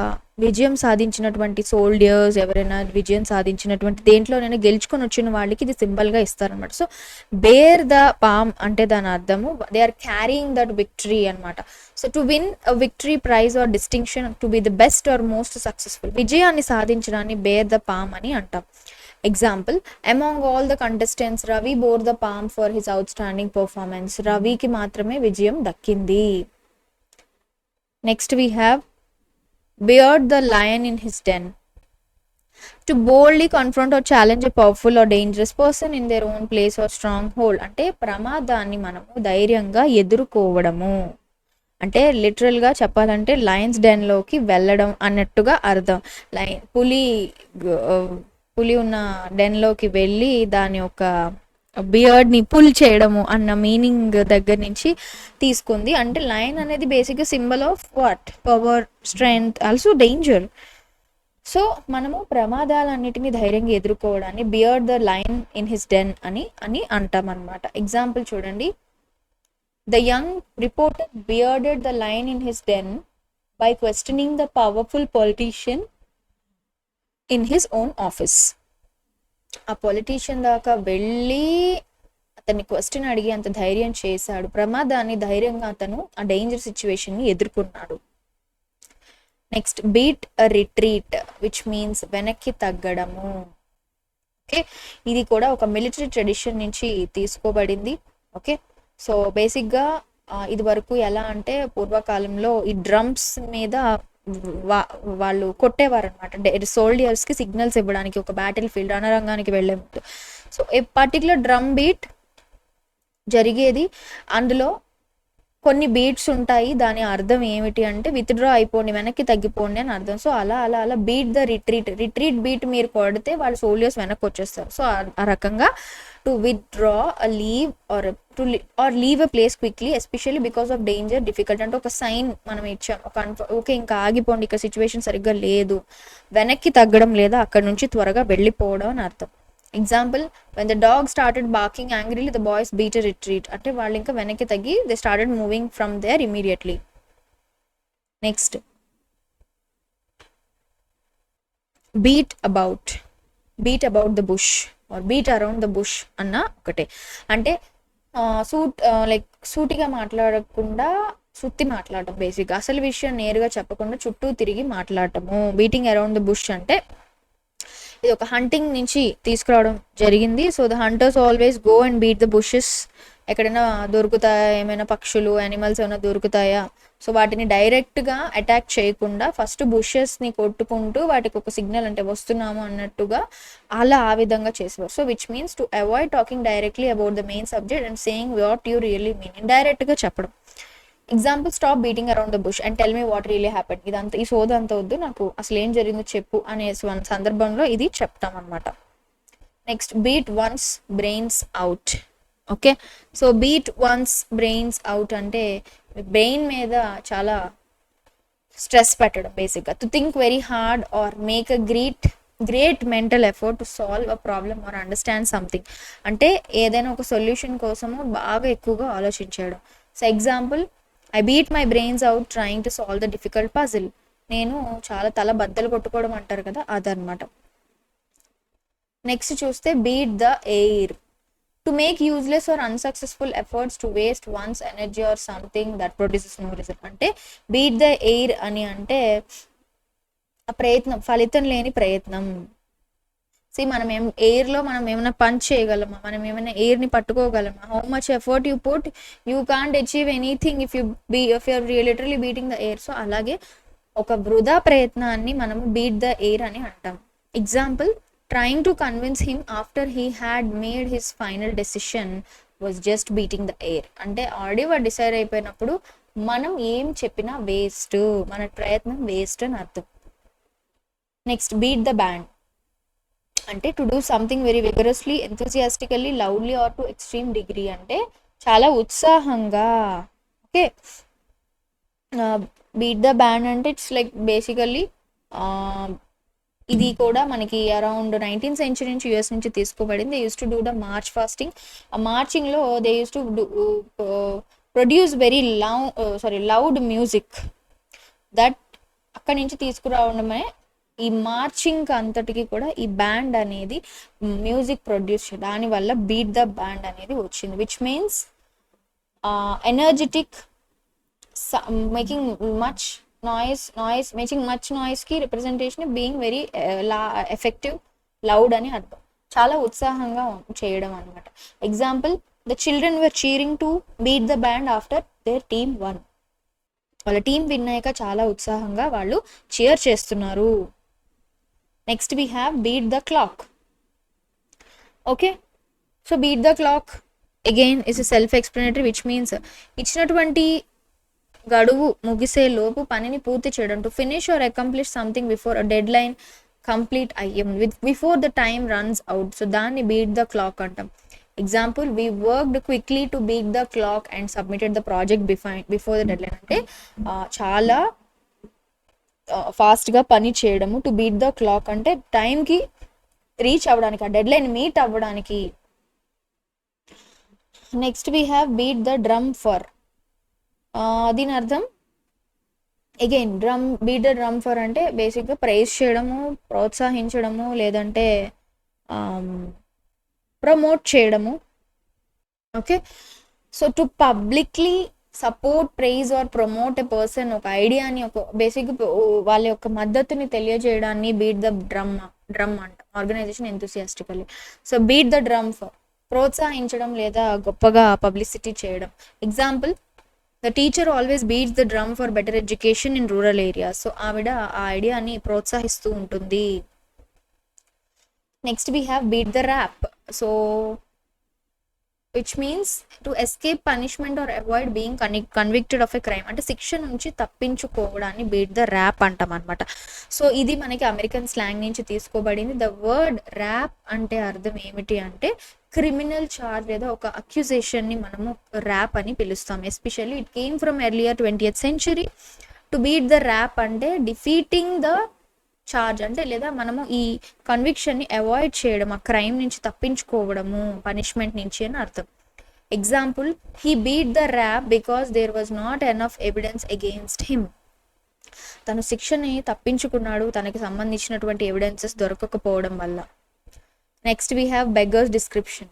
విజయం సాధించినటువంటి సోల్డియర్స్, ఎవరైనా విజయం సాధించినటువంటి దేంట్లోనైనా గెలుచుకొని వచ్చిన వాళ్ళకి ఇది సింబల్గా ఇస్తారనమాట. సో బేర్ ద పామ్ అంటే దాని అర్థము they are carrying that victory అనమాట. So to win a victory prize or distinction, to be the best or most successful, విజయాన్ని సాధించడాన్ని బేర్ ద పామ్ అని అంటాం. Example, among all the contestants Ravi bore the palm for his outstanding performance. రవికి మాత్రమే విజయం దక్కింది. Next we have beard the lion in his den. To boldly confront or challenge a powerful or dangerous person in their own place or stronghold. అంటే ప్రమాదాన్ని మనము ధైర్యంగా ఎదుర్కోవడము. అంటే లిటరల్గా చెప్పాలంటే లయన్స్ డెన్లోకి వెళ్ళడం అన్నట్టుగా అర్థం. పులి ఉన్న డెన్లోకి వెళ్ళి దాని యొక్క బియర్డ్ని పుల్ చేయడము అన్న మీనింగ్ దగ్గర నుంచి తీసుకుంది. అంటే లయన్ అనేది బేసిక్గా symbol of what, power, strength, also danger. So మనము ప్రమాదాలన్నిటిని ధైర్యంగా ఎదుర్కోవడాన్ని beard the lion in his den అని అంటాం అనమాట. ఎగ్జాంపుల్ చూడండి, the young reporter bearded the lion in his den by questioning the powerful politician in his own office. ఆ politician దాకా వెళ్ళి అతన్ని క్వశ్చన్ అడిగి అంత ధైర్యం చేశాడు. ప్రమాదాన్ని ధైర్యంగా అతను ఆ డేంజర్ సిచ్యువేషన్ని ఎదుర్కొన్నాడు. Next beat a retreat, which means వెనక్కి తగ్గడము. ఓకే, ఇది కూడా ఒక మిలిటరీ ట్రెడిషన్ నుంచి తీసుకోబడింది. ఓకే, సో బేసిక్గా ఇది వరకు ఎలా అంటే పూర్వకాలంలో ఈ డ్రమ్స్ మీద వాళ్ళు కొట్టేవారు అనమాట సోల్డియర్స్కి సిగ్నల్స్ ఇవ్వడానికి ఒక బ్యాటిల్ ఫీల్డ్ రణరంగానికి వెళ్ళే ముందు. సో ఏ పర్టికులర్ డ్రమ్ బీట్ జరిగేది, అందులో కొన్ని బీట్స్ ఉంటాయి. దాని అర్థం ఏమిటి అంటే విత్డ్రా అయిపోండి, వెనక్కి తగ్గిపోండి అని అర్థం. సో అలా అలా అలా బీట్ ద రిట్రీట్ బీట్ మీరు కొడితే వాళ్ళు సోల్జర్స్ వెనక్కి వచ్చేస్తారు. సో ఆ రకంగా to withdraw leave are leave a place quickly, especially because of danger, difficult. అంటే ఒక సైన్ మనం ఇచ్చాం, ఓకే ఇంకా ఆగిపోండి, ఇక్కడ సిచ్యువేషన్ సరిగ్గా లేదు, వెనక్కి తగ్గడం లేదా అక్కడ నుంచి త్వరగా వెళ్ళిపోవడం అని అర్థం. Example, when the dog started barking angrily the boys beat a retreat. అంటే వాళ్ళు ఇంకా వెనక్కి తగ్గి they started moving from there immediately. Next beat about the bush or beat around the bush అన్న ఒకటే. అంటే సూటిగా మాట్లాడకుండా సుత్తి మాట్లాడటం, బేసిక్గా అసలు విషయం నేరుగా చెప్పకుండా చుట్టూ తిరిగి మాట్లాడటము. బీటింగ్ అరౌండ్ ద బుష్ అంటే ఇది ఒక హంటింగ్ నుంచి తీసుకురావడం జరిగింది. So the hunters always go and beat the bushes. ఎక్కడైనా దొరుకుతాయా, ఏమైనా పక్షులు, యానిమల్స్ ఏమైనా దొరుకుతాయా, సో వాటిని డైరెక్ట్గా అటాక్ చేయకుండా ఫస్ట్ బుషెస్ని కొట్టుకుంటూ వాటికి ఒక సిగ్నల్ అంటే వస్తున్నాము అన్నట్టుగా ఆ విధంగా చేసేవారు. So which means to avoid talking directly about the main subject and saying what you really mean. ఇండైరెక్ట్గా చెప్పడం. Example, stop beating around the bush and tell me what really happened. ఇదంతా ఈ సోద అంతా వద్దు, నాకు అసలు ఏం జరిగిందో చెప్పు అనే సందర్భంలో ఇది చెప్తాం అనమాట. Next beat once brains out. Okay, so beat once brains out అంటే బ్రెయిన్ మీద చాలా స్ట్రెస్ పెట్టడం బేసిక్గా. To think very hard are make a great mental effort to solve a problem or understand something. అంటే ఏదైనా ఒక సొల్యూషన్ కోసము బాగా ఎక్కువగా ఆలోచించడం. So example, I beat my brains out trying to solve the difficult puzzle. నేను చాలా తల బద్దలు కొట్టుకోవడం అంటారు కదా, అదనమాట. నెక్స్ట్ చూస్తే beat the air, to make useless or unsuccessful efforts to waste one's energy or something that produces no result. అంటే బీట్ ద ఎయిర్ అని అంటే ఆ ప్రయత్నం, ఫలితం లేని ప్రయత్నం. మనం ఎయిర్లో మనం ఏమైనా పంచ్ చేయగలమా, మనం ఏమైనా ఎయిర్ని పట్టుకోగలమా? How much effort you put, you can't achieve anything if you're literally beating the air. So అలాగే ఒక వృధా ప్రయత్నాన్ని మనము బీట్ ద ఎయిర్ అని అంటాం. Example, trying to convince him after he had made his final decision was just beating the air. అంటే already వాడు decide అయిపోయినప్పుడు మనం ఏం చెప్పినా వేస్ట్, మన ప్రయత్నం వేస్ట్ అని అర్థం. నెక్స్ట్ బీట్ ద బ్యాండ్ అంటే to do something very vigorously, enthusiastically, loudly or to extreme degree. అంటే చాలా ఉత్సాహంగా. ఓకే, బీట్ ద బ్యాండ్ అంటే ఇట్స్ లైక్ బేసికల్లీ ఇది కూడా మనకి అరౌండ్ 19th సెంచరీ నుంచి యూఎస్ నుంచి తీసుకోబడింది. They use to do the march fasting. ఆ మార్చింగ్లో they use to produce very loud music. That అక్కడి నుంచి తీసుకురావడమే ఈ మార్చింగ్ అంతటికి కూడా ఈ బ్యాండ్ అనేది మ్యూజిక్ ప్రొడ్యూస్ దానివల్ల బీట్ ద బ్యాండ్ అనేది వచ్చింది, which means energetic, making much noise కి representation being very effective, loud అని అర్థం. చాలా ఉత్సాహంగా చేయడం అనమాట. Example, the children were cheering to beat the band after their team won. వాళ్ళ టీం విన్ అయ్యాక చాలా ఉత్సాహంగా వాళ్ళు చీర్ చేస్తున్నారు. Next we have beat the clock. Okay, so beat the clock again is self explanatory, which means ఇచ్చినటువంటి గడువు ముగిసే లోపు పనిని పూర్తి చేయడం. To finish or accomplish something before a deadline complete అయ్యం, before the time runs out. So దాన్ని beat the clock అంటాం. Example, we worked quickly to beat the clock and submitted the project before the deadline. అంటే చాలా ఫాస్ట్గా పని చేయడము. To beat the clock అంటే టైంకి రీచ్ అవ్వడానికి, ఆ డెడ్ లైన్ మీట్ అవ్వడానికి. Next we have beat the drum for. దీని అర్థం again beat the drum for అంటే బేసిక్గా ప్రైజ్ చేయడము, ప్రోత్సహించడము, లేదంటే ప్రమోట్ చేయడము. Okay, so to publicly support, praise or promote a person, ఒక ఐడియాని, ఒక బేసిక్ వాళ్ళ యొక్క మద్దతుని తెలియజేయడాన్ని బీట్ ద డ్రమ్ అంట, organization enthusiastically. So beat the drum for ప్రోత్సహించడం లేదా గొప్పగా పబ్లిసిటీ చేయడం. Example, the teacher always beats the drum for better education in rural areas. So ఆవిడ ఆ ఐడియాని ప్రోత్సహిస్తూ ఉంటుంది. Next we have beat the rap. So which means to escape punishment or avoid being convicted of a crime. అంటే శిక్ష నుంచి తప్పించుకోవడాన్ని beat the rap అంటాం అనమాట. సో ఇది మనకి అమెరికన్ స్లాంగ్ నుంచి తీసుకోబడింది. ద వర్డ్ ర్యాప్ అంటే అర్థం ఏమిటి అంటే క్రిమినల్ చార్జ్ లేదా ఒక అక్యూజేషన్ని మనము ర్యాప్ అని పిలుస్తాం. Especially it came from earlier 20th century. To beat the rap అంటే డిఫీటింగ్ ద చార్జ్ అంటే లేదా మనము ఈ కన్విక్షన్ని అవాయిడ్ చేయడం, ఆ క్రైమ్ నుంచి తప్పించుకోవడము, పనిష్మెంట్ నుంచి అని అర్థం. Example, he beat the rap because there was not enough evidence against him. తను శిక్షని తప్పించుకున్నాడు తనకి సంబంధించినటువంటి ఎవిడెన్సెస్ దొరకకపోవడం వల్ల. Next we have beggars description.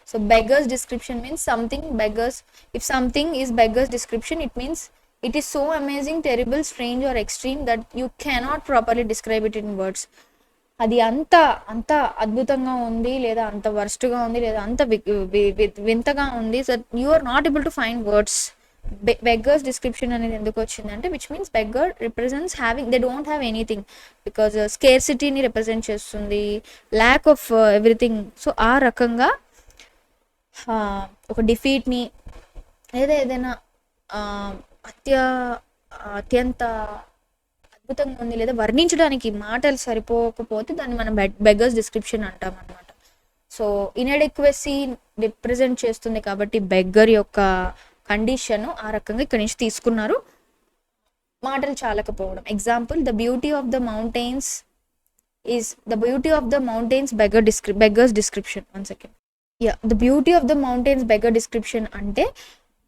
So beggars description means something beggars. If something is beggars description, it means it is so amazing, terrible, strange or extreme that you cannot properly describe it in words. అది అంత అద్భుతంగా ఉంది, లేదా అంత వర్స్ట్గా ఉంది, లేదా అంత వింతగా ఉంది. So you are not able to find words. Beggars description అనేది ఎందుకు వచ్చిందంటే which means beggar represents having, they don't have anything, because స్కేర్సిటీని రిప్రజెంట్ చేస్తుంది, ల్యాక్ ఆఫ్ ఎవ్రీథింగ్. సో ఆ రకంగా ఒక డిఫీట్ని లేదా ఏదైనా అత్యంత అద్భుతంగా ఉంది లేదా వర్ణించడానికి మాటలు సరిపోకపోతే దాన్ని మనం బెగ్గర్స్ డిస్క్రిప్షన్ అంటాం అనమాట. సో ఇన్ఎడెక్వసీ రిప్రజెంట్ చేస్తుంది కాబట్టి బెగ్గర్ యొక్క కండిషన్ ఆ రకంగా ఇక్కడి నుంచి తీసుకున్నారు, మాటలు చాలకపోవడం. Example, the beauty of the mountains beggars description. One second. The beauty of the mountains beggar description అంటే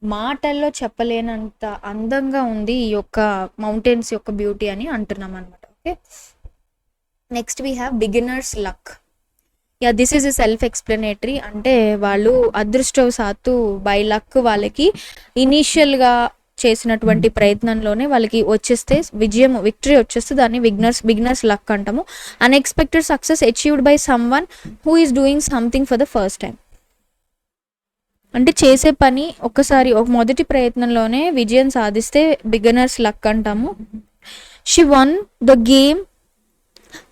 మాటల్లో చెప్పలేనంత అందంగా ఉంది ఈ యొక్క మౌంటైన్స్ యొక్క బ్యూటీ అని అంటున్నాం అనమాట. Okay, next we have beginners luck. This is a self explanatory. అంటే వాళ్ళు అదృష్టవశాత్తు బై లక్ వాళ్ళకి ఇనీషియల్గా చేసినటువంటి ప్రయత్నంలోనే వాళ్ళకి వచ్చేస్తే విక్టరీ వచ్చేస్తే దాన్ని బిగినర్స్ లక్ అంటాము. Unexpected success achieved by someone who is doing something for the first time. అంటే చేసే పని ఒక్కసారి ఒక మొదటి ప్రయత్నంలోనే విజయం సాధిస్తే బిగినర్స్ లక్ అంటాము. She won the game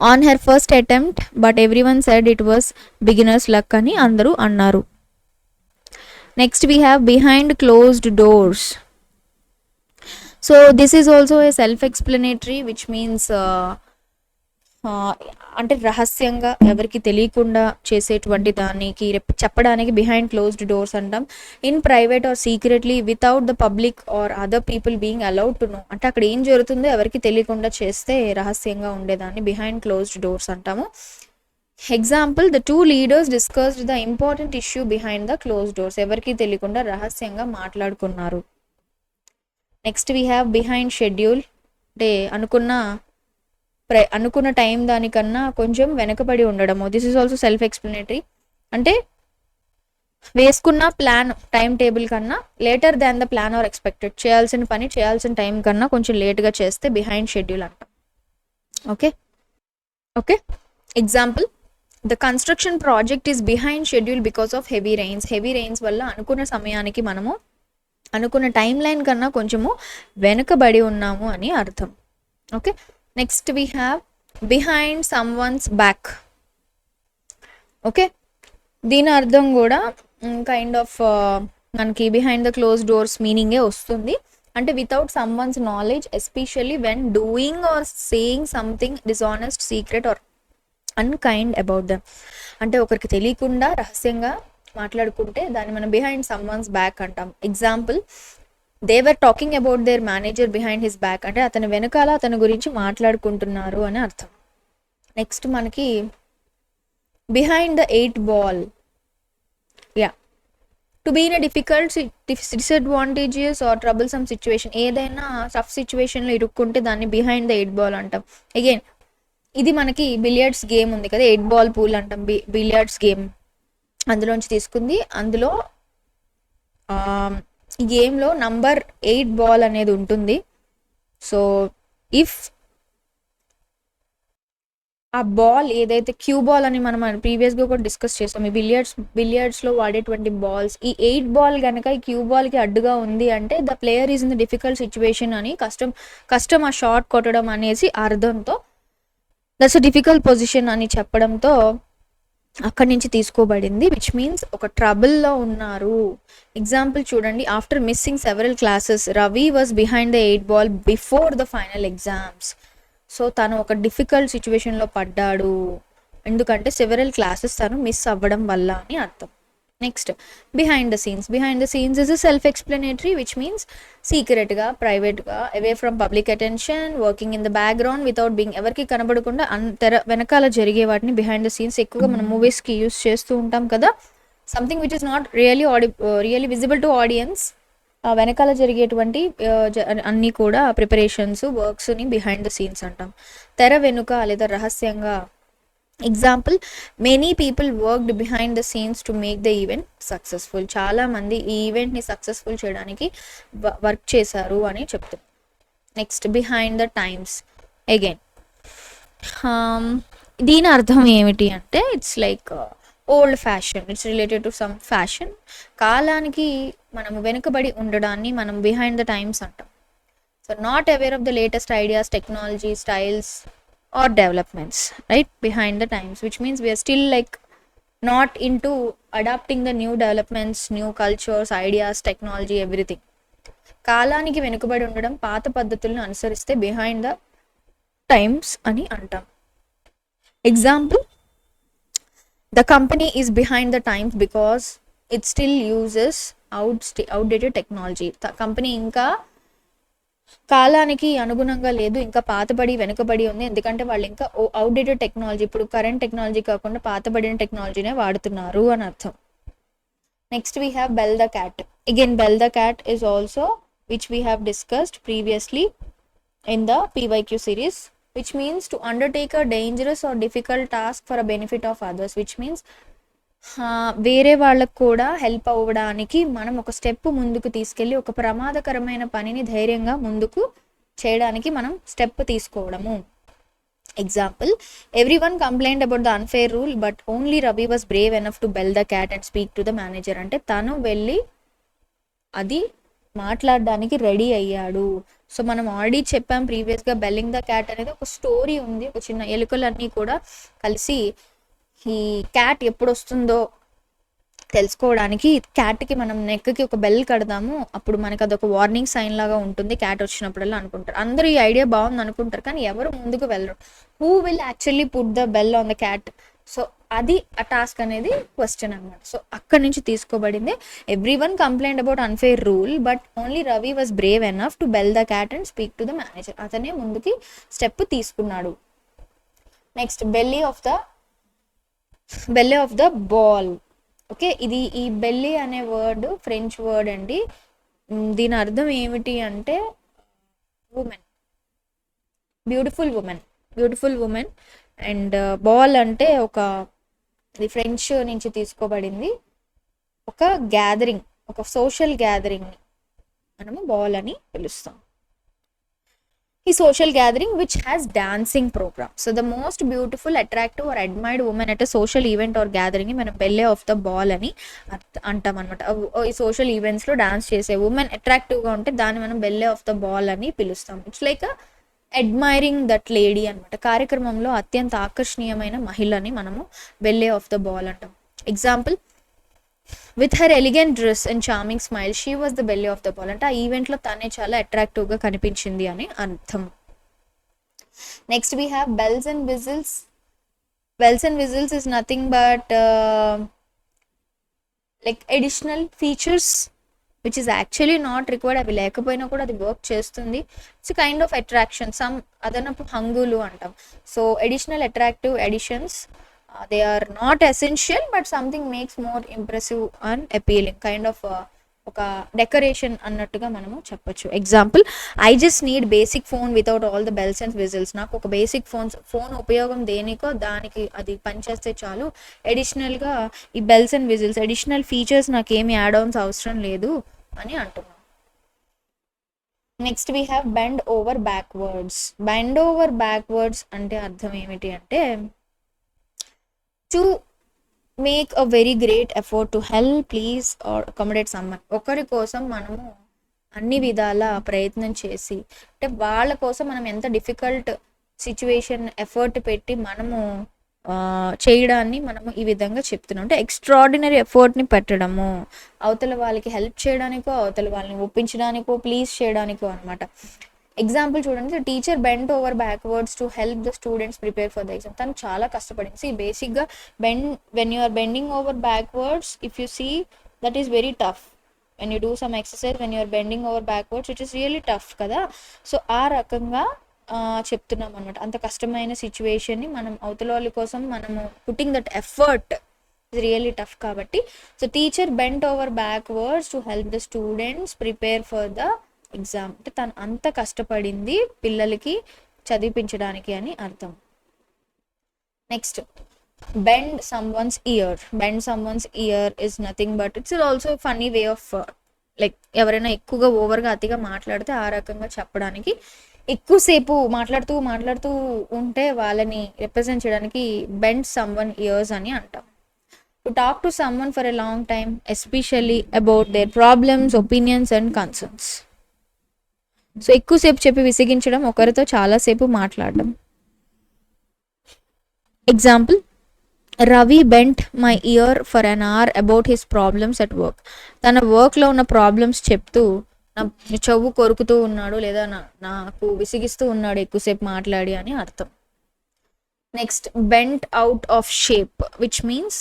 on her first attempt but everyone said it was beginner's luck అని అందరూ అన్నారు. Next we have behind closed doors. So this is also a self explanatory which means అంటే రహస్యంగా ఎవరికి తెలియకుండా చేసేటువంటి దానికి చెప్పడానికి బిహైండ్ క్లోజ్డ్ డోర్స్ అంటాం. In private or secretly without the public or other people being allowed to know. అంటే అక్కడ ఏం జరుగుతుందో ఎవరికి తెలియకుండా చేస్తే రహస్యంగా ఉండేదాన్ని బిహైండ్ క్లోజ్డ్ డోర్స్ అంటాము. Example, the two leaders discussed the important issue behind the close doors. ఎవరికి తెలియకుండా రహస్యంగా మాట్లాడుకున్నారు. Next we have behind schedule. అంటే అనుకున్న టైం దానికన్నా కొంచెం వెనకబడి ఉండడము. This is also self explanatory. అంటే వేసుకున్న ప్లాన్ టైం టేబుల్ కన్నా later than the plan or expected. చేయాల్సిన పని చేయాల్సిన టైం కన్నా కొంచెం లేట్గా చేస్తే బిహైండ్ షెడ్యూల్ అంటాం. Okay. Example, the construction project is behind schedule because of heavy rains. Heavy rains వల్ల అనుకున్న సమయానికి మనము అనుకున్న టైం లైన్ కన్నా కొంచెము వెనుకబడి ఉన్నాము అని అర్థం. Okay. Next we have behind someone's back. Okay, దీని అర్థం కూడా కైండ్ ఆఫ్ మనకి బిహైండ్ ద క్లోజ్ డోర్స్ మీనింగే వస్తుంది. అంటే without someone's knowledge, especially when doing or saying something dishonest, secret or unkind about them. అంటే ఒకరికి తెలియకుండా రహస్యంగా మాట్లాడుకుంటే దాన్ని మనం బిహైండ్ సమ్ వన్స్ బ్యాక్ అంటాం. Example, they were talking about their manager behind his back. అంటే అతని వెనకాల అతని గురించి మాట్లాడుకుంటున్నారు అని అర్థం. నెక్స్ట్ మనకి behind the 8 ball. To be in a difficult, disadvantages or troublesome situation. ఏదైనా టఫ్ సిచ్యువేషన్లో ఇరుక్కుంటే దాన్ని బిహైండ్ ద 8 ball అంటాం. అగైన్ ఇది మనకి బిలియర్డ్స్ గేమ్ ఉంది కదా, 8 ball పూల్ అంటాం. బిలియర్డ్స్ గేమ్ అందులోంచి తీసుకుంది. అందులో ఈ గేమ్లో నంబర్ 8 ball అనేది ఉంటుంది. సో ఇఫ్ ఆ బాల్ ఏదైతే క్యూ బాల్ అని మనం ప్రీవియస్గా కూడా డిస్కస్ చేస్తాం, ఈ బిలియర్డ్స్లో వాడేటువంటి బాల్స్, ఈ 8 ball కనుక ఈ క్యూ బాల్కి అడ్డుగా ఉంది అంటే the player is in the difficult situation అని, కష్టం ఆ షాట్ కొట్టడం అనేసి అర్థంతో, దట్స్ అ డిఫికల్ట్ పొజిషన్ అని చెప్పడంతో అక్కడి నుంచి తీసుకోబడింది. విచ్ మీన్స్ ఒక ట్రబుల్లో ఉన్నారు. ఎగ్జాంపుల్ చూడండి, after missing several classes Ravi was behind the 8 ball before the final exams. So తను ఒక డిఫికల్ట్ సిచ్యువేషన్లో పడ్డాడు ఎందుకంటే సెవెరల్ క్లాసెస్ తను మిస్ అవ్వడం వల్ల అని అర్థం. Next behind the scenes. Behind the scenes is self explanatory, which means సీక్రెట్గా, ప్రైవేట్గా, away from public attention, working in the background without being, ఎవరికి కనబడకుండా వెనకాల జరిగే వాటిని బిహైండ్ ద సీన్స్ ఎక్కువగా మనం మూవీస్కి యూస్ చేస్తూ ఉంటాం కదా. Something which is not really visible to audience. వెనకాల జరిగేటువంటి అన్నీ కూడా ప్రిపరేషన్స్, వర్క్స్ని బిహైండ్ ద సీన్స్ అంటాం. తెర వెనుక లేదా రహస్యంగా. Example, many people worked behind the scenes to make the event successful. చాలామంది ఈ ఈవెంట్ని సక్సెస్ఫుల్ చేయడానికి వర్క్ చేశారు అని చెప్తాం. Next behind the times. Again దీని అర్థం ఏమిటి అంటే it's like old fashion, it's related to some fashion. కాలానికి మనం వెనుకబడి ఉండడాన్ని మనం బిహైండ్ ద టైమ్స్ అంటాం. So not aware of the latest ideas, technology, styles or developments, right? Behind the times, which means we are still like not into adapting the new developments, new cultures, ideas, technology, everything. కాలానికి వెనుకబడి ఉండడం, పాత పద్ధతులను అనుసరిస్తే behind the times అని అంటాం. Example, the company is behind the times because it still uses outdated technology. Company ఇంకా కాలానికి అనుగుణంగా లేదు, ఇంకా పాతబడి వెనుకబడి ఉంది, ఎందుకంటే వాళ్ళు ఇంకా అవుట్డేటెడ్ టెక్నాలజీ, ఇప్పుడు కరెంట్ టెక్నాలజీ కాకుండా పాతబడిన టెక్నాలజీనే వాడుతున్నారు అని అర్థం. Next we have bell the cat. Again bell the cat is also which we have discussed previously in the PYQ series, which means to undertake a dangerous or difficult task for a benefit of others. Which means వేరే వాళ్ళకు కూడా help అవ్వడానికి మనం ఒక step ముందుకు తీసుకెళ్ళి ఒక ప్రమాదకరమైన పనిని ధైర్యంగా ముందుకు చేయడానికి మనం స్టెప్ తీసుకోవడము. Example, everyone complaint about the unfair rule but only Ravi was Brave enough to bell the cat and speak to the manager. అంటే తను వెళ్ళి అది మాట్లాడడానికి రెడీ అయ్యాడు. సో మనం ఆల్రెడీ చెప్పాం ప్రీవియస్గా, బెల్లింగ్ ద క్యాట్ అనేది ఒక స్టోరీ ఉంది. ఒక చిన్న ఎలుకలన్నీ కూడా కలిసి ఈ క్యాట్ ఎప్పుడు వస్తుందో తెలుసుకోవడానికి క్యాట్కి మనం నెక్కి ఒక బెల్ కడదాము, అప్పుడు మనకి అదొక వార్నింగ్ సైన్ లాగా ఉంటుంది క్యాట్ వచ్చినప్పుడల్లా అనుకుంటారు. అందరూ ఈ ఐడియా బాగుంది అనుకుంటారు, కానీ ఎవరు ముందుకు వెళ్ళరు. Who will actually put the bell on the cat? So అది ఆ టాస్క్ అనేది క్వశ్చన్ అనమాట. సో అక్కడి నుంచి తీసుకోబడింది. Every one complaint about unfair rule, but only Ravi was Brave enough to bell the cat and speak to the manager. అతనే ముందుకి step తీసుకున్నాడు. Next belly of the ball. Okay, ఈ బెల్లీ అనే వర్డ్ ఫ్రెంచ్ వర్డ్ అండి. దీని అర్థం ఏమిటి అంటే women, beautiful women. And ball అంటే ఇది ఫ్రెంచ్ నుంచి తీసుకోబడింది. ఒక గ్యాదరింగ్, ఒక సోషల్ గ్యాదరింగ్ని మనము బాల్ అని పిలుస్తాం. ఈ social gathering which has dancing programme. So the most beautiful, attractive or admired women at social event or gathering మనం బెల్లే ఆఫ్ ద బాల్ అని అంటాం అనమాట. ఈ సోషల్ ఈవెంట్స్లో డాన్స్ చేసే ఉమెన్ అట్రాక్టివ్గా ఉంటే దాన్ని మనం బెల్లే ఆఫ్ ద బాల్ అని పిలుస్తాం. It's like admiring that lady అనమాట. కార్యక్రమంలో అత్యంత ఆకర్షణీయమైన మహిళని మనము బెల్లే ఆఫ్ ద బాల్ అంటాం. Example, with her elegant dress and charming smile she was the belle of the ball. అంటే ఆ ఈవెంట్లో తనే చాలా అట్రాక్టివ్గా కనిపించింది అని అర్థం. Next we have bells and whistles. Bells and whistles is nothing but like additional features which is actually not required. అవి లేకపోయినా కూడా అది వర్క్ చేస్తుంది. It's kind of attraction, some అదనపు హంగులు అంటాం. So additional attractive additions, they are not essential but something makes more impressive and appealing, kind of ఒక decoration అన్నట్టుగా మనము చెప్పొచ్చు. Example, I just need basic phone without all the bells and whistles. నాకు ఒక basic phone ఉపయోగం దేనికో దానికి అది పనిచేస్తే చాలు. అడిషనల్గా ఈ bells and whistles additional features నాకేమి యాడ్ ఆన్స్ అవసరం లేదు అని అంటున్నాం. Next we have bend over backwards. Bend over backwards అంటే అర్థం ఏమిటి అంటే to make a very great effort to help, please or accommodate someone. ఒకరి కోసం మనము అన్ని విధాల ప్రయత్నం చేసి, అంటే వాళ్ళ కోసం మనం ఎంత డిఫికల్ట్ సిచ్యువేషన్ ఎఫర్ట్ పెట్టి మనము చేయడాన్ని మనము ఈ విధంగా చెప్తున్నాం. అంటే ఎక్స్ట్రాడినరీ ఎఫర్ట్ని పెట్టడము, అవతల వాళ్ళకి హెల్ప్ చేయడానికో, అవతల వాళ్ళని ఒప్పించడానికో, ప్లీజ్ చేయడానికో అనమాట. ఎగ్జాంపుల్ చూడండి, teacher bend over backwards to help the students prepare for the exam. తను చాలా కష్టపడింది. బేసిక్గా when you are bending over backwards, if you see that is very tough. When you do some exercise when you are bending over backwards, it is really tough కదా. So ఆ రకంగా చెప్తున్నాం అనమాట. అంత కష్టమైన సిచ్యువేషన్ని మనం అవతల వాళ్ళ కోసం మనము putting that effort is really tough కాబట్టి. So teacher bent over backwards to help the students prepare for the exam. అంటే తను అంత కష్టపడింది పిల్లలకి చదివించడానికి అని అర్థం. Next, bend someone's ear. Bend someone's ear is nothing but it's also funny way of like ఎవరైనా ఎక్కువగా ఓవర్గా అతిగా మాట్లాడితే ఆ రకంగా చెప్పడానికి, ఎక్కువసేపు మాట్లాడుతూ ఉంటే వాళ్ళని రిప్రజెంట్ చేయడానికి బెండ్ సమ్వన్ ఇయర్స్ అని అంటాం. To talk to someone for a long time, especially about their problems, opinions and concerns. So ఎక్కువసేపు చెప్పి విసిగించడం, ఒకరితో చాలాసేపు మాట్లాడడం. Example, Ravi bent my ear for an hour about his problems at work. తన వర్క్లో ఉన్న ప్రాబ్లమ్స్ చెప్తూ నా చెవు కొరుకుతూ ఉన్నాడు, లేదా నాకు విసిగిస్తూ ఉన్నాడు ఎక్కువసేపు మాట్లాడి అని అర్థం. Next, bent out of shape, which means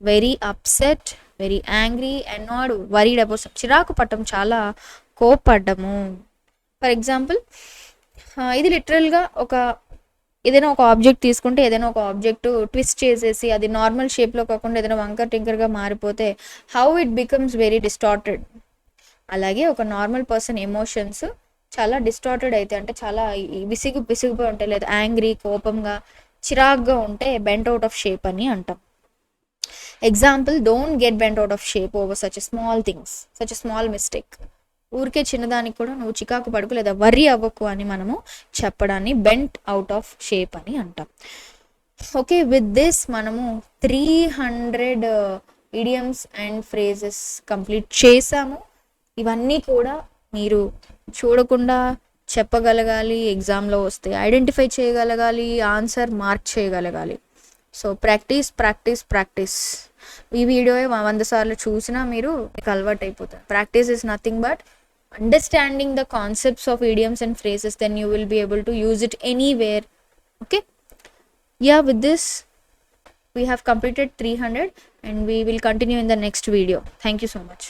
very upset, very angry, annoyed, worried about. చిరాకు పట్టడం, చాలా కోపడ్డము. ఫర్ ఎగ్జాంపుల్, ఇది లిటరల్గా ఏదైనా ఒక ఆబ్జెక్ట్ తీసుకుంటే, ఏదైనా ఒక ఆబ్జెక్ట్ ట్విస్ట్ చేసేసి అది నార్మల్ షేప్లో కాకుండా ఏదైనా వంకర్ టింకర్గా మారిపోతే how it becomes very distorted. అలాగే ఒక నార్మల్ పర్సన్ ఎమోషన్స్ చాలా డిస్టార్టెడ్ అయితే, అంటే చాలా విసిగిపోయి ఉంటాయి, లేదా యాంగ్రీ, కోపంగా, చిరాగ్గా ఉంటే బెంట్ అవుట్ ఆఫ్ షేప్ అని అంటాం. Example, don't get bent out of shape over such small things, such small mistake. ఊరికే చిన్నదానికి కూడా నువ్వు చికాకు పడుకు, లేదా వర్రీ అవ్వకు అని మనము చెప్పడాన్ని బెంట్ అవుట్ ఆఫ్ షేప్ అని అంటాం. ఓకే, విత్ దిస్ మనము 300 ఇడియమ్స్ అండ్ ఫ్రేజెస్ కంప్లీట్ చేసాము. ఇవన్నీ కూడా మీరు చూడకుండా చెప్పగలగాలి, ఎగ్జామ్లో వస్తే ఐడెంటిఫై చేయగలగాలి, ఆన్సర్ మార్క్ చేయగలగాలి. సో ప్రాక్టీస్ ఈ వీడియో 100 సార్లు చూసినా మీరు మీకు అలవాటు అయిపోతుంది. Practice is nothing but understanding the concepts of idioms and phrases, then you will be able to use it anywhere. Okay, yeah, with this we have completed 300 and we will continue in the next video. Thank you so much.